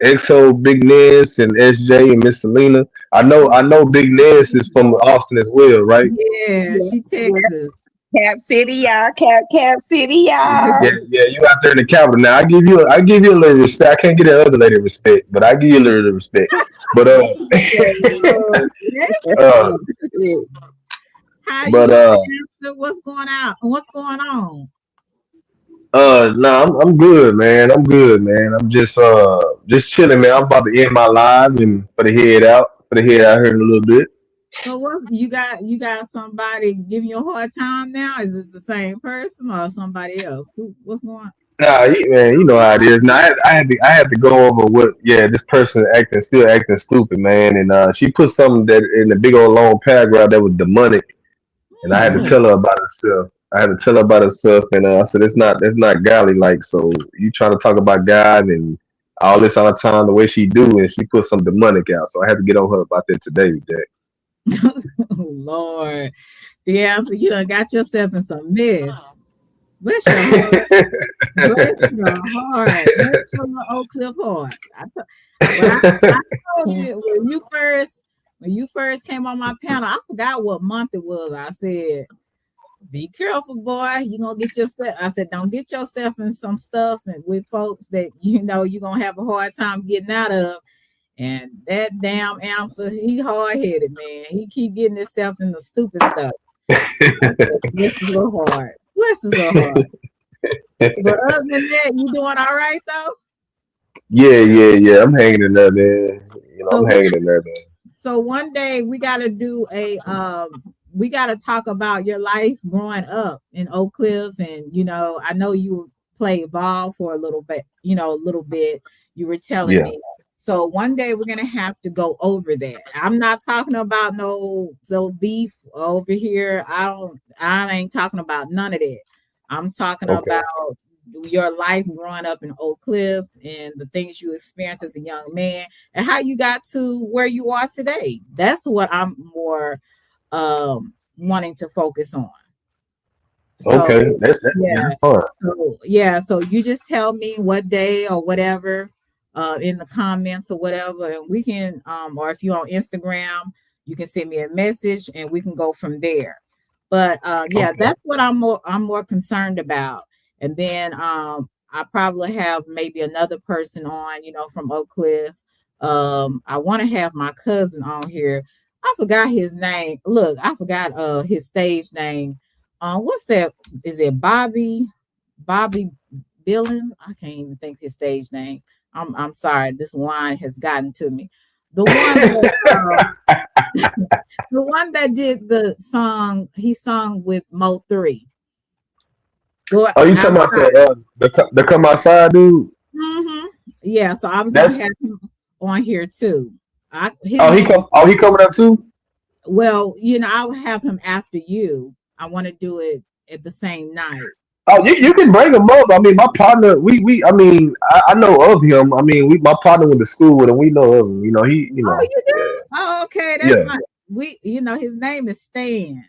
XO Big Ness and SJ and Miss Selena. I know Big Ness is from Austin as well, right? Yeah, Yeah, she yeah. Texas. Cap City, y'all. Cap City, Yeah, y'all. yeah, you out there in the capital now. I give you a little respect. I can't get that other lady respect, but I give you a little respect. But Look, uh, How you but doing, Esther? What's going on? What's going on? nah, I'm good, man. I'm good, man. I'm just chilling, man. I'm about to end my live and for the head out here in a little bit. So what you got somebody giving you a hard time now? Is it the same person or somebody else? What's going on? Nah, man, you know how it is. Now I had to go over what, yeah, this person still acting stupid, man. And she put something that in a big old long paragraph that was demonic, and I had to Hmm. tell her about herself. I had to tell her about herself, and I said it's not godly. Like, so you trying to talk about God and all this all the time the way she do, and she put some demonic out. So I had to get on her about that today, Jack. Oh, Lord. Yeah, so you done got yourself in some mess. Bless your heart. Bless your heart. Bless your little Oak Cliff heart. But I told you when you first came on my panel, I forgot what month it was. I said, be careful, boy. You're gonna get yourself. I said, don't get yourself in some stuff and with folks that you know you're gonna have a hard time getting out of. And that damn answer, he hard headed, man. He keep getting himself in the stupid stuff. I said, bless his little heart. Bless his little heart. But other than that, you doing all right though? Yeah. I'm hanging in there, man. So I'm we hanging in there, man. so one day we gotta do a we gotta talk about your life growing up in Oak Cliff. And I know you played ball for a little bit, a little bit. You were telling Yeah. me. So one day we're gonna have to go over that. I'm not talking about no beef over here. I ain't talking about none of that. I'm talking Okay. about your life growing up in Oak Cliff and the things you experienced as a young man and how you got to where you are today. That's what I'm more wanting to focus on. So Okay. Yeah, yeah, that's fine. so you just tell me what day or whatever in the comments or whatever, and we can or if you're on Instagram, you can send me a message and we can go from there. But yeah, Okay. that's what I'm more concerned about. And then I probably have maybe another person on, from Oak Cliff. I want to have my cousin on here. I forgot his name. Look, I forgot his stage name. What's that? Is it Bobby Billin? I can't even think his stage name. I'm sorry. This wine has gotten to me. The one that the one that did the song, he sung with Mo3. Go Oh, you talking about outside. the come outside dude? Hmm. Yeah, so I was gonna That's have him on here too. His oh he name. come oh he coming up too? Well, I'll have him after you. I want to do it at the same night. Oh, you can bring him up. I mean, my partner, we I mean, I know of him. I mean, my partner went to school with him. We know of him. Oh, you Yeah, do? Oh, okay. That's yeah, my his name is Stan.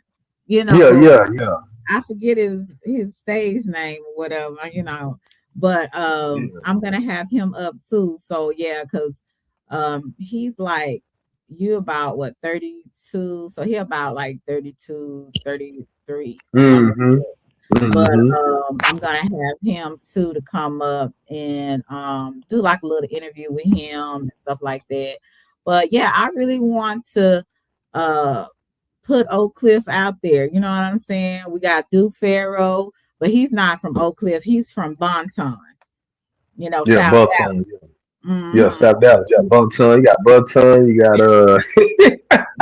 yeah, But yeah, yeah, I forget his stage name or whatever. But yeah. I'm gonna have him up too. So yeah, because he's like you about what 32, so he about like 32, 33 or something. Mm-hmm. But Mm-hmm. I'm gonna have him too to come up and do like a little interview with him and stuff like that. But yeah, I really want to uh put Oak Cliff out there. You know what I'm saying? We got Duke Farrow, but he's not from Oak Cliff. He's from Bonton, Yeah, South Buckton. Dallas. Yeah, Hmm. South Dallas. You got Buckton. You got Buckton. You got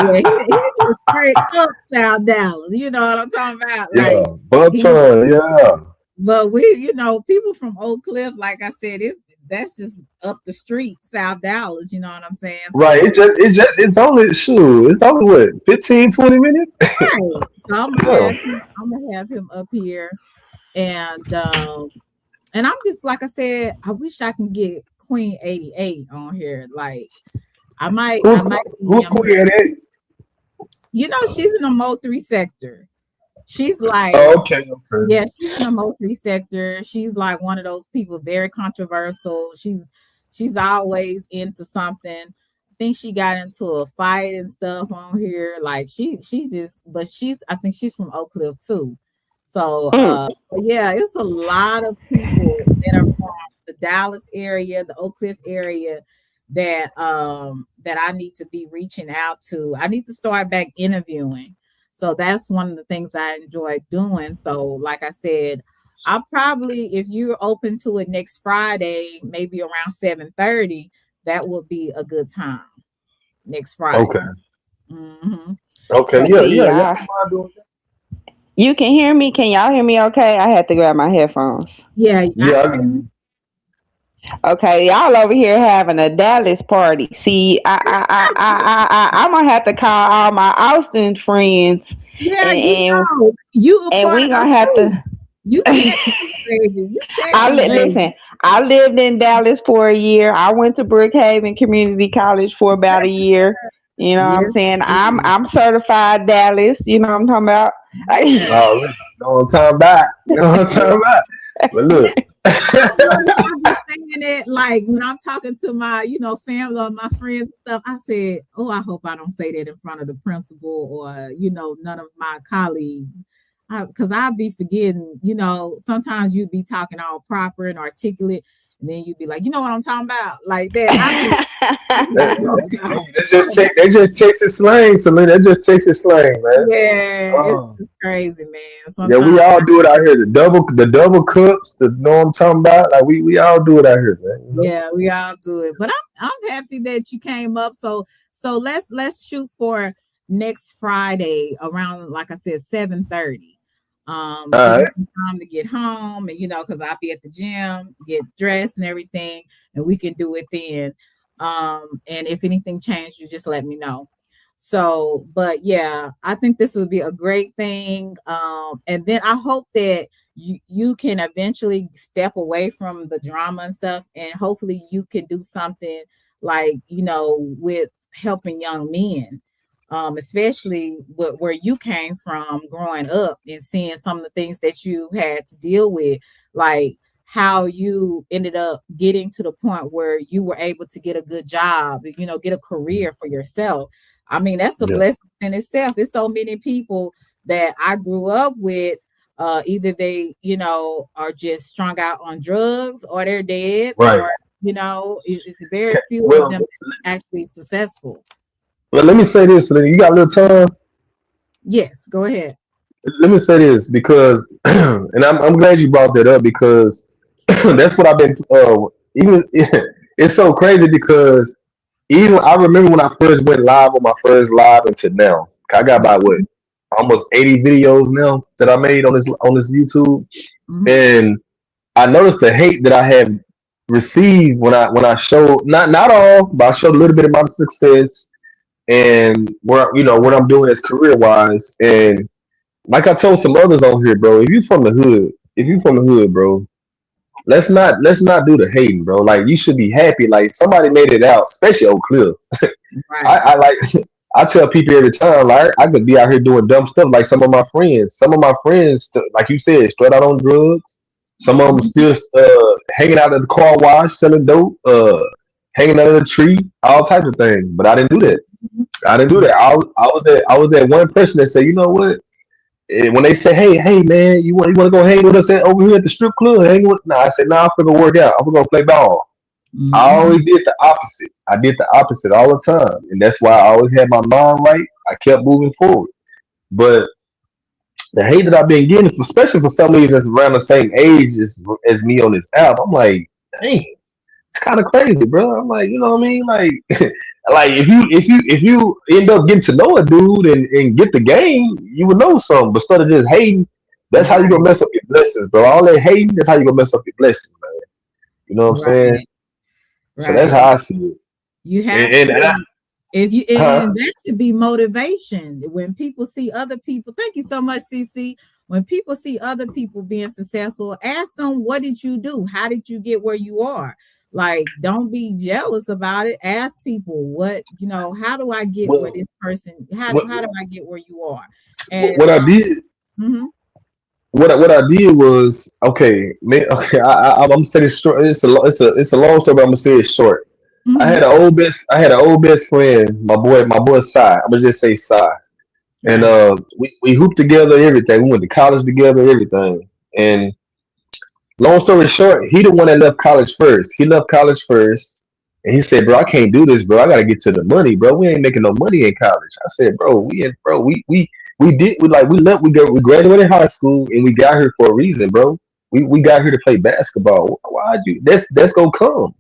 Yeah, he just straight up South Dallas. You know what I'm talking about? Like yeah, he, Buckton. Yeah. but we, people from Oak Cliff, like I said, that's just up the street, South Dallas. You know what I'm saying? Right. So It's only shoot. It's only what 15, 20 minutes. right. So Yeah. I'm gonna have him up here, and I'm just like I said, I wish I can get Queen 88 on here. Like Who's I might who's DM Queen her. 88? She's in the Mo 3 sector. She's like, Oh, okay, okay. yeah, she's in the Mo 3 sector. She's like one of those people, very controversial. She's always into something. I think she got into a fight and stuff on here. Like she just, but I think she's from Oak Cliff too. So Mm. but yeah, it's a lot of people that are from the Dallas area, the Oak Cliff area that I need to be reaching out to. I need to start back interviewing. So that's one of the things that I enjoy doing. So like I said, I'll probably, if you're open to it next Friday, maybe around 7:30, that would be a good time next Okay. Friday. Hmm. Okay. So Yeah. See Yeah. Yeah. I y'all. don't mind doing that. You can hear me? Can y'all hear me okay? I had to grab my headphones. yeah, I Yeah. can. Okay, y'all over here having a Dallas party. See, I'm gonna have to call all my Austin friends Yeah, and you and know, you a and part we of gonna it have too. to. You Texas, baby. You Texas, baby. Listen. I lived in Dallas for a year. I went to Brookhaven Community College for about a year. You know what I'm Yes, saying? I'm yes, I'm certified Dallas. You know what I'm talking about? yes. Already. You know what I'm talking about? You know what I'm talking about? But look. I be saying it like when I'm talking to my, family or my friends and stuff. I said, "Oh, I hope I don't say that in front of the principal or none of my colleagues, because I'll be forgetting. Sometimes you'd be talking all proper and articulate, and then you'd be like, you know what I'm talking about, like that. I be That, like, oh God, they just Texas slang, Selena. They just Texas slang, man. yeah, it's Oh. just crazy, man. Yeah, we Sometimes, all do it out here. The double cups, the know what I'm talking about? Like we all do it out here, man. You know? yeah, we all do it. But I'm happy that you came up. So let's shoot for next Friday around, like I said, 7:30. Give All you right. some time to get home, and because I'll be at the gym, get dressed and everything, and we can do it then. And if anything changed, you just let me know. So, but yeah, I think this would be a great thing. And then I hope that you can eventually step away from the drama and stuff, and hopefully you can do something like with helping young men, especially where you came from growing up and seeing some of the things that you had to deal with, like how you ended up getting to the point where you were able to get a good job, get a career for yourself. I mean, that's a Yeah. blessing in itself. It's so many people that I grew up with, either they, are just strung out on drugs, or they're dead, Right. or, it's very few of Well, them actually successful. well, let me say this, Selena. You got a little time? Yes, go ahead. Let me say this because, and I'm glad you brought that up because that's what I've been. Even it's so crazy because even I remember when I first went live on my first live until now. I got about what almost 80 videos now that I made on this YouTube, Mhm. and I noticed the hate that I had received when I showed not all, but I showed a little bit of my success and where what I'm doing as career wise. And like I told some others on here, bro, if you from the hood, bro, let's not do the hating, bro. Like you should be happy. Like somebody made it out, especially Oak Cliff. I, Right. I like I tell people every time, like I could be out here doing dumb stuff like some of my friends. Some of my friends, like you said, straight out on drugs. Some of them Mhm. still hanging out at the car wash, selling dope, hanging under the tree, all types of things. But I didn't do that. I didn't do that. I was that one person that said, you know what? When they say, hey man, you want to go hang with us over here at the strip club? Hang with? Nah, I said, nah, I'm gonna work out. I'm gonna play ball. I Mhm. always did the opposite. I did the opposite all the time, and that's why I always had my mind right. I kept moving forward. But the hate that I've been getting, especially for some reason that's around the same age as me on this app, I'm like, dang, it's kind of crazy, bro. I'm like, you know what I mean? Like, like if you end up getting to know a dude and get the game, you would know something. But instead of just hating, that's how you gonna Right. mess up your blessings, bro. All that hating, that's how you gonna mess up your blessings, man. You know what I'm saying? Right. So that's Right. how I see it. You have And to. If you huh? and that should be motivation. When people see other people, thank you so much, CC. When people see other people being successful, ask them, what did you do? How did you get where you are? Like, don't be jealous about it. Ask people, how do I get where Well, this person, what how do I get where you are? And what I did mhm, what I did was okay, man. Okay, I'm gonna say this short. It's a long story, but I'm gonna say it short. mhm, I had an old best friend, my boy Cy. I'm gonna just say Cy, and right. we hooped together, everything. We went to college together, everything. And long story short, he the one that left college first. He left college first, and he said, "Bro, I can't do this, bro. I gotta get to the money, bro. We ain't making no money in college." I said, "Bro, we left. We graduated high school, and we got here for a reason, bro. We got here to play basketball. Why'd you? That's gonna come.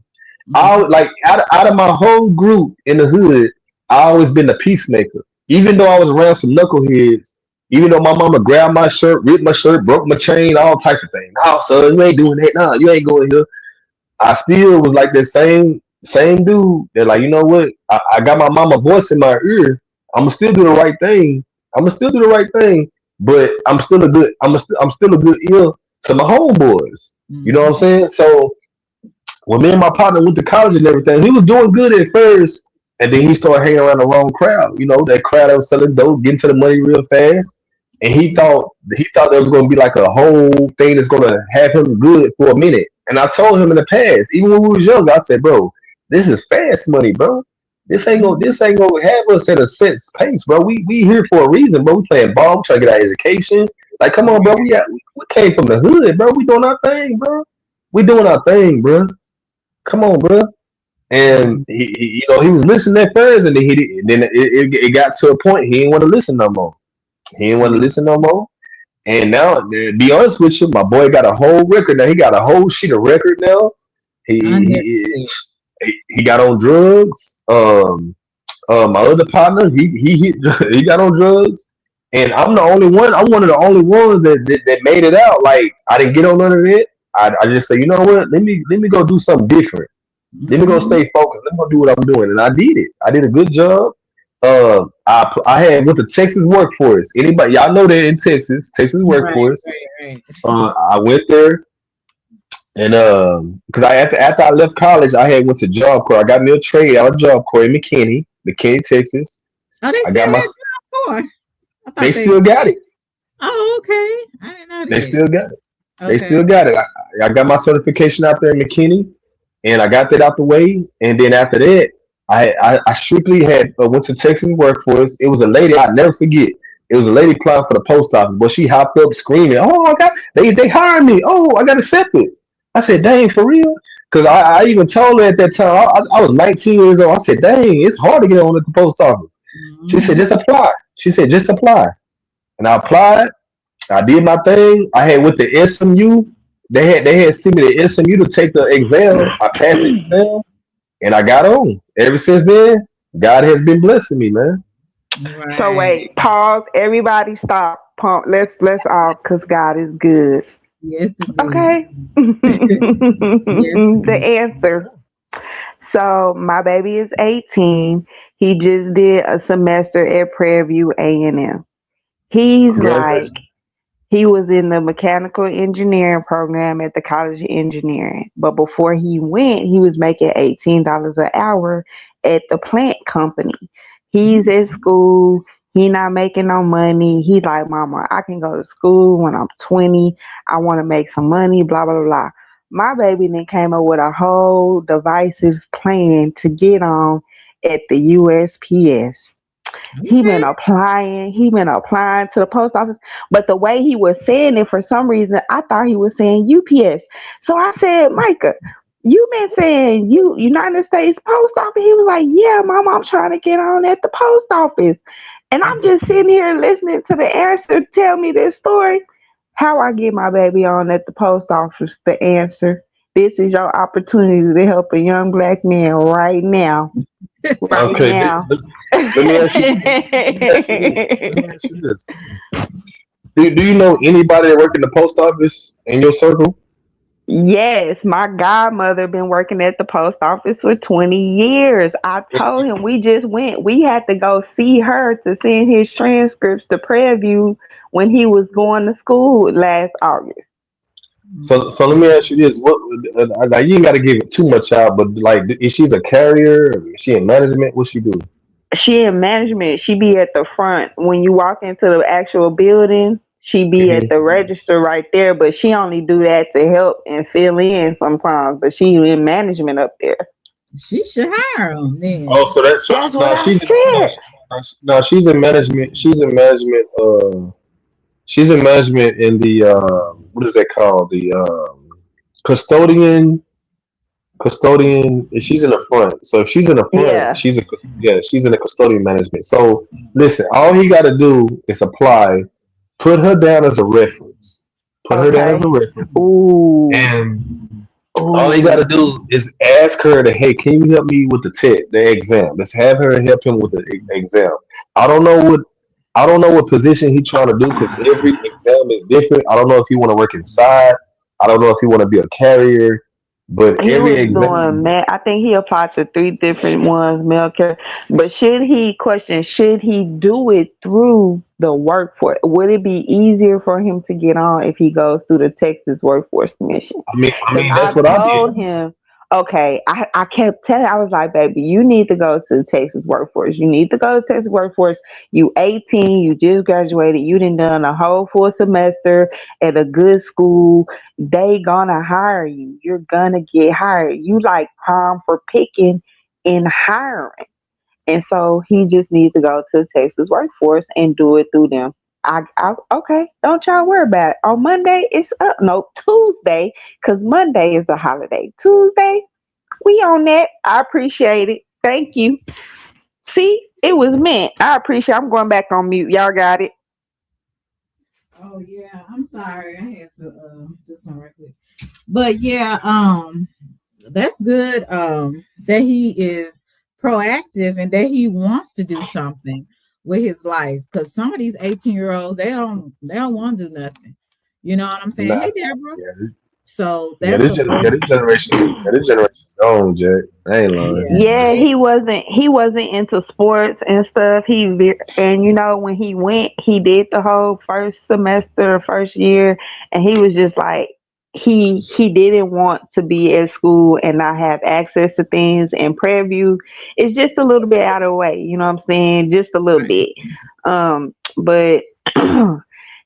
Mhm. Like out of my whole group in the hood, I always been the peacemaker. Even though I was around some knuckleheads, even though my mama grabbed my shirt, ripped my shirt, broke my chain, all type of things. No, son, you ain't doing that. No, you ain't going here. I still was like that same dude. They're like, you know what? I got my mama voice in my ear. I'm gonna still do the right thing. I'ma still do the right thing, but I'm still a good ear to my homeboys. You know what I'm Mhm. saying? So when me and my partner went to college and everything, he was doing good at first, and then he started hanging around the wrong crowd. You know, that crowd that was selling dope, getting to the money real fast. And he thought there was gonna be like a whole thing that's gonna have him good for a minute. And I told him in the past, even when we was young, I said, bro, this is fast money, bro. This ain't gonna have us at a set pace, bro. We here for a reason, bro. We playing ball, we trying to get our education. Like, come on, bro. We came from the hood, bro. We doing our thing, bro. We doing our thing, bro. Come on, bro. And he was listening at first, and then it got to a point he didn't want to listen no more. He didn't want to listen no more. And now, to be honest with you, my boy got a whole record now. He got a whole sheet of record now. He Understood. he got on drugs. My other partner, he he got on drugs, and I'm the only one. I'm one of the only ones that made it out. Like, I didn't get on none of it. I just say, you know what? Let me go do something different. Let me go Mhm. stay focused. Let me go do what I'm doing, and I did it. I did a good job. I had with the Texas workforce. Anybody, y'all know that in Texas Right, workforce. right, right. I went there, and because after I left college, I had went to Job Corps. I got me a trade out of Job Corps in McKinney, Texas. Oh, they I still got my. had Job Corps. I They thought they. still got it. Oh, okay. I didn't know They that. still got it. They Okay. still got it. I got my certification out there in McKinney, and I got that out the way. And then after that, I strictly had went to Texas Workforce. It was a lady I never forget. It was a lady applying for the post office, but she hopped up screaming, "Oh, I got they hired me! Oh, I got accepted!" I said, "Dang, for real?" Because I even told her at that time I was 19 years old. I said, "Dang, it's hard to get on at the post office." She said, Mhm. "Just apply." She said, "Just apply," and I applied. I did my thing. I had with the SMU. They had sent me the SMU to take the exam. I passed the exam and I got on. Ever since then, God has been blessing me, man. So Right. wait, pause. Everybody stop. Pump. Let's all, cause God is good. Yes, indeed. Okay. Yes, The indeed. answer. So my baby is 18. He just did a semester at Prairie View A&M. He's like, Congratulations. he was in the mechanical engineering program at the College of Engineering. But before he went, he was making $18 an hour at the plant company. He's at school. He not making no money. He like, Mama, I can go to school when I'm 20. I want to make some money, blah, blah, blah. My baby then came up with a whole divisive plan to get on at the USPS. Okay. He been applying to the post office, but the way he was saying it, for some reason I thought he was saying UPS. So I said, Micah, you been saying you United States Post Office? He was like, yeah, Mama, I'm trying to get on at the post office. And I'm just sitting here listening to the answer tell me this story. How I get my baby on at the post office? The answer. This is your opportunity to help a young black man right now. Right Okay, now. let me ask you. Let me ask you this. Let me ask you this. Do you know anybody that work in the post office in your circle? Yes, my godmother been working at the post office for 20 years. I told him we just went. We had to go see her to send his transcripts to Prairie View when he was going to school last August. So let me ask you this: what now you ain't got to give it too much out, but like, is she's a carrier? Or is she in management? What she do? She in management. She be at the front. When you walk into the actual building, she be at the Hmm. register right there, but she only do that to help and fill in sometimes. But she in management up there. She should hire him Oh, then. so that's so That's what now I she's in, no, said. no, she's in management. She's in management in the what is that called? The custodian. Custodian. She's in the front. So if she's in the front, Yeah. she's in the custodian management. So listen, all he got to do is apply. Put her down as a reference. Put her down as a Okay. reference, Ooh. and all you got to Ooh. do is ask her to, hey, can you help me with the exam? Let's have her help him with the exam. I don't know what I don't know what position he's trying to do because every exam is different. I don't know if he want to work inside. I don't know if he want to be a carrier, but He every was exam is doing different. man. I think he applied to three different ones, mail care. But should he do it through the workforce? Would it be easier for him to get on if he goes through the Texas Workforce Commission? Because That's I what I did. told him, okay, I kept telling, I was like, baby, you need to go to the Texas Workforce. You need to go to Texas Workforce. You 18, you just graduated, you done a whole full semester at a good school. They gonna hire you. You're gonna get hired. You like prime for picking in hiring. And so he just needs to go to the Texas Workforce and do it through them. Okay, don't y'all worry about it. On Monday, it's up. No, Tuesday, because Monday is a holiday. Tuesday, we on that. I appreciate it. Thank you. See, it was meant. I appreciate. I'm going back on mute. Y'all got it. Oh yeah, I'm sorry. I had to do something right quick. But yeah, that's good. That he is proactive and that he wants to do something with his life. Because some of these 18-year-olds, they don't want to do nothing. You know what I'm saying? Nah, Hey, Deborah. yeah, So yeah, that's a great. this generation gone, Jack. I ain't lying. Yeah, Yeah, he wasn't into sports and stuff. And when he went, he did the whole first semester, first year, and he was just like he didn't want to be at school and not have access to things. And Prairie View is just a little bit out of the way. You know what I'm saying? Just a little bit. But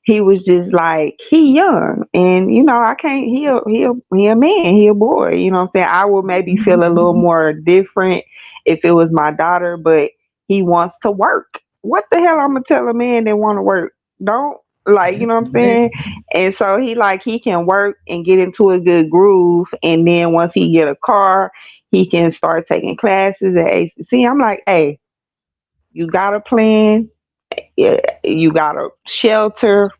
he was just like he young, and I can't. He a man. He a boy. You know what I'm saying? I would maybe feel a little more different if it was my daughter, but he wants to work. What the hell? I'm gonna tell a man that want to work? Don't, like, you know what I'm saying? And so he can work and get into a good groove, and then once he get a car, he can start taking classes at ACC. I'm like, hey, you got a plan? Yeah, you got a shelter,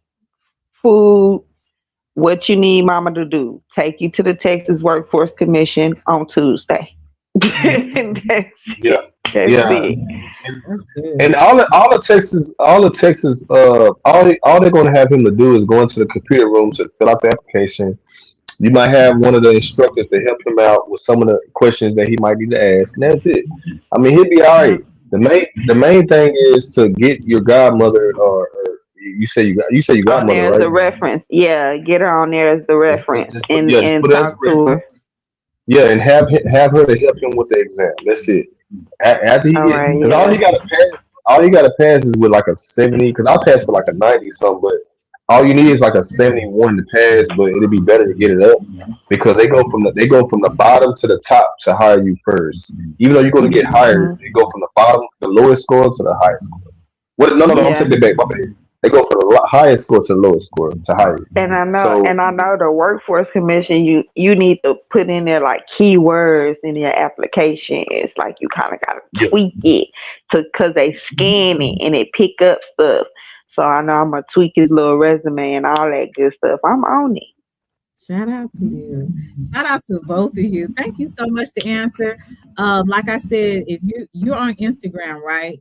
food, what you need mama to do. Take you to the Texas Workforce Commission on Tuesday. That's Yeah, it. That's yeah. it. And, that's good. and all the Texas, all they're gonna have him to do is go into the computer room to fill out the application. You might have one of the instructors to help him out with some of the questions that he might need to ask, and that's it. I mean, he'll be all right. The main thing is to get your godmother, or you say your On godmother, there as right? a reference. Yeah, get her on there as the reference Just and put it as a talk to her. reference. Yeah, and have her to help him with the exam. That's it. After he All get, right, because yeah. all he gotta pass is with like a 70. Because I passed with like a 90 something, but all you need is like a 71 to pass. But it'd be better to get it up because they go from the bottom to the top to hire you first. Even though you're gonna get hired, Hmm. they go from the bottom, the lowest score to the highest score. What? No, no, no. I'm Yeah. taking it back. My bad. They go from the highest score to the lowest score to hire you. So And I know the workforce commission, you need to put in there like keywords in your application. It's like you kind of gotta yeah, tweak it to because they scan it and it pick up stuff. So I know I'm gonna tweak his little resume and all that good stuff. I'm on it. Shout out to you. Shout out to both of you. Thank you so much to answer. Like I said, if you're on Instagram, right?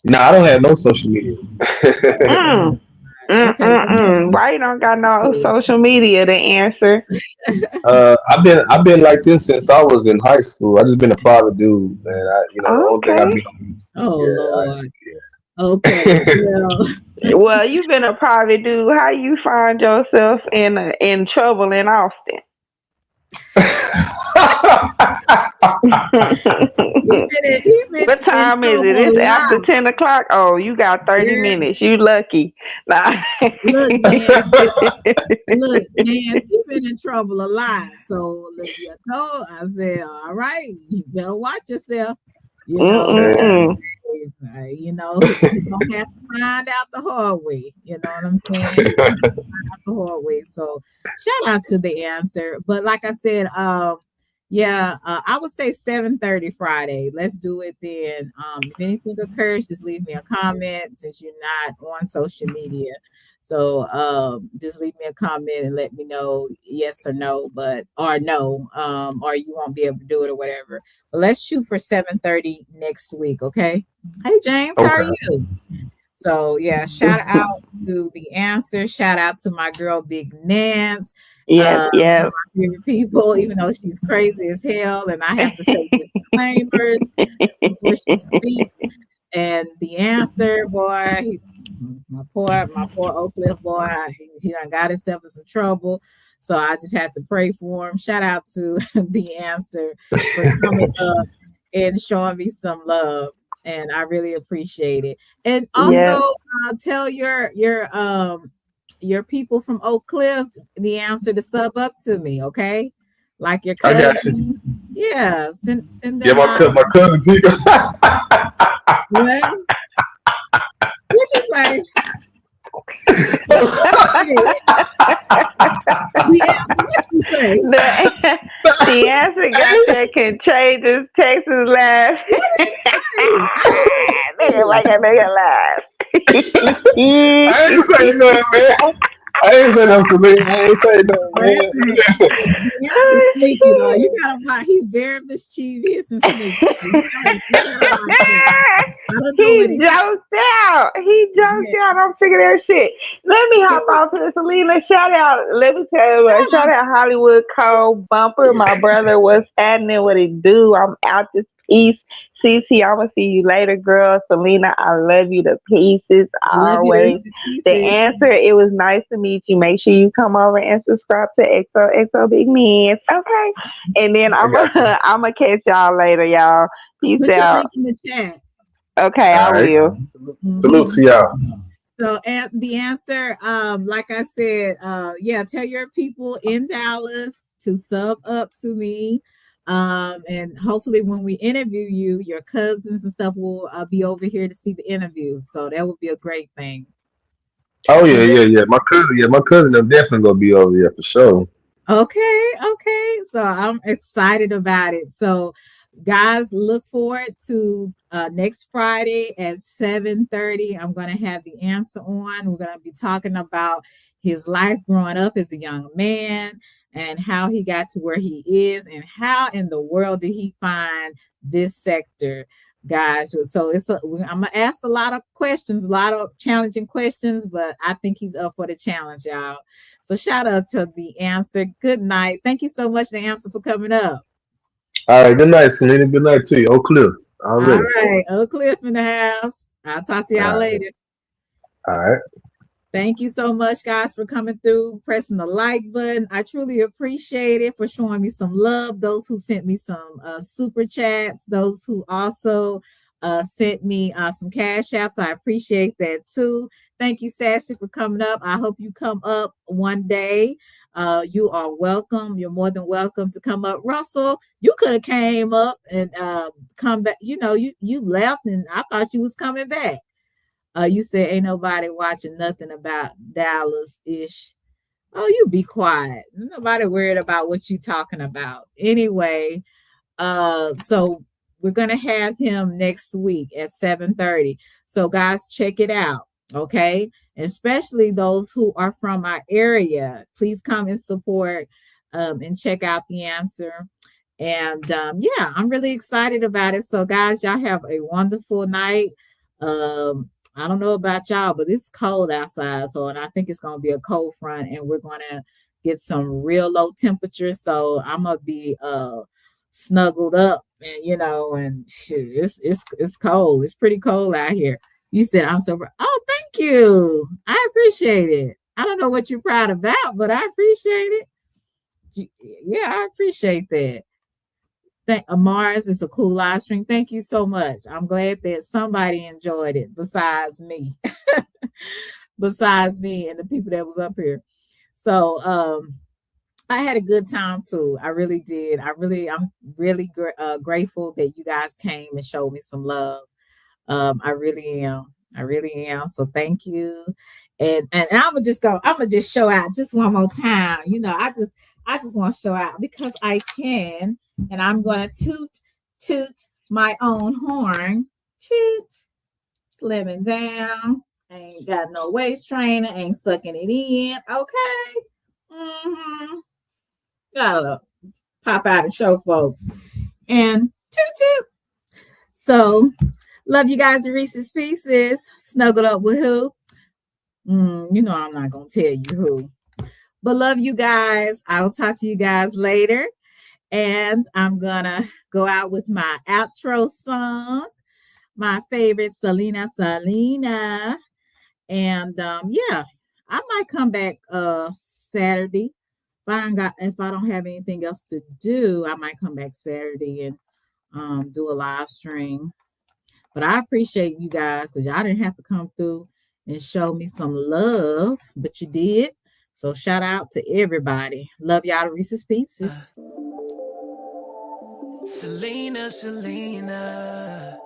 nah, I don't have no social media. Mm, Okay, well, Why you don't got no so, social media to answer? I've been like this since I was in high school. I just been a private dude, and the only thing I Okay. be oh yeah, Lord. Okay, well, Well, you've been a private dude. How you find yourself in trouble in Austin? he been What in time is it? trouble It's a after lot. 10 o'clock. Oh, you got 30 minutes. You lucky. Nah. Look, Nancy. Look, Nancy, he been in trouble a lot. So look, you told I said, all right, you better watch yourself. You know, Mm-mm-mm. he gonna have to find out the hard way. You know what I'm saying? He gonna have to find out the hard way. So shout out to the answer. But like I said, yeah, I would say 7:30 Friday. Let's do it then. If anything occurs, just leave me a comment since you're not on social media. So just leave me a comment and let me know yes or no, or no, or you won't be able to do it or whatever. But let's shoot for 7:30 next week, okay? Hey James, how are okay. you? So yeah, shout out to the answer. Shout out to my girl Big Nance. Yep, One of yep. my favorite people, even though she's crazy as hell, and I have to say disclaimers before she speaks. And the answer, boy, My poor Oak Cliff boy, he done got himself in some trouble. So I just have to pray for him. Shout out to the answer for coming up and showing me some love. And I really appreciate it. And Yeah, also tell your people from Oak Cliff the answer to sub up to me, okay? Like your I got you. cousin. Yeah, send Yeah, them my my cousin Tika. what? What you say? The answer, what you say? the answer got that contagious Texas laugh. What did he say? I Nigga didn't make a nigga laugh. I ain't say nothing, man. I ain't say nothing, Selena. I ain't say nothing, hear man. the answer's sneaky though. You gotta watch. He's very mischievous and sneaky. You gotta watch him. I don't know what He he. joked out. He joked Yeah. out. I'm sick of that shit. Let me So hop off here, Selena. Shout out. Let me tell you what. shout Shout out out Hollywood Code Bumper. My brother, what's happening? What it do? I'm out this piece. CC, I'm gonna see you later, girl. Selena, I love you to pieces I love you to always. Reese's The Pieces. answer, it was nice to meet you. Make sure you come over and subscribe to XOXO Big Men. Okay. And then I I'm got you. gonna I'm gonna catch y'all later, y'all. Peace Put your out. link in the chat. Okay, I All right. will. Salute Mhm. to y'all. So and the answer, like I said, yeah, tell your people in Dallas to sub up to me. And hopefully when we interview you, your cousins and stuff will be over here to see the interview. So that would be a great thing. Oh And yeah, then, yeah, yeah. My cousin, I'm definitely gonna be over there for sure. okay. So I'm excited about it. So guys, look forward to next Friday at 7:30. I'm gonna have the answer on. We're gonna be talking about his life growing up as a young man and how he got to where he is and how in the world did he find this sector, guys. So I'm gonna ask a lot of questions, a lot of challenging questions, but I think he's up for the challenge, y'all. So shout out to the answer. Good night. Thank you so much, the answer, for coming up. All right, good night, Selena. Good night to you. Oak Cliff. All Already. right. Oak Cliff in the house. I'll talk to All y'all right. later. All right. Thank you so much, guys, for coming through, pressing the like button. I truly appreciate it, for showing me some love. Those who sent me some super chats, those who also sent me some cash apps. I appreciate that too. Thank you, Sassy, for coming up. I hope you come up one day. You are welcome. You're more than welcome to come up. Russell, you could have came up and come back. You know, you left, and I thought you was coming back. You said ain't nobody watching nothing about Dallas ish. Oh, you be quiet. Nobody worried about what you talking about. Anyway, so we're gonna have him next week at 7:30. So guys, check it out. Okay. Especially those who are from our area. Please come and support and check out the answer. And yeah, I'm really excited about it. So, guys, y'all have a wonderful night. I don't know about y'all, but it's cold outside. So, and I think it's going to be a cold front, and we're going to get some real low temperatures. So, I'm going to be snuggled up, and and shoot, it's cold. It's pretty cold out here. You said I'm so. Oh, thank you. I appreciate it. I don't know what you're proud about, but I appreciate it. Yeah, I appreciate that. Thank Mars, it's a cool live stream. Thank you so much. I'm glad that somebody enjoyed it besides me. Besides me and the people that was up here. So I had a good time too. I really did. I'm really grateful that you guys came and showed me some love. I really am. I really am. So thank you. And I'm gonna just go. I'm gonna just show out just one more time. I just want to show out because I can, and I'm gonna toot my own horn. Toot, slimming down. Ain't got no waist trainer. Ain't sucking it in. Okay. Mm-hmm. Gotta pop out and show folks. And toot toot. So love you guys, Reese's Pieces. Snuggled up with who? I'm not gonna tell you who. But love you guys. I'll talk to you guys later. And I'm gonna go out with my outro song, my favorite Selena. And yeah, I might come back Saturday. If I don't have anything else to do, I might come back Saturday and do a live stream. But I appreciate you guys because y'all didn't have to come through and show me some love, but you did. So shout out to everybody. Love y'all to Reese's Pieces. Selena, Selena.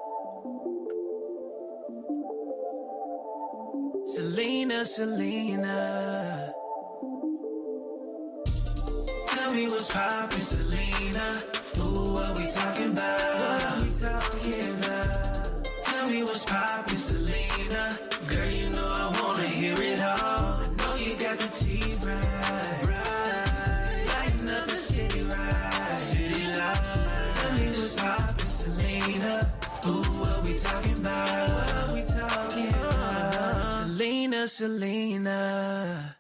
Selena, Selena. Tell me what's poppin', Selena. Ooh, what we talking about? What we talking about? Tell me what's poppin', Selena. Girl, you know I wanna hear it all. I know you got the tea right, right. Lighten up the city right, city light. Tell me what's poppin', Selena. Ooh, what we talking about? What we talking about? Selena, Selena.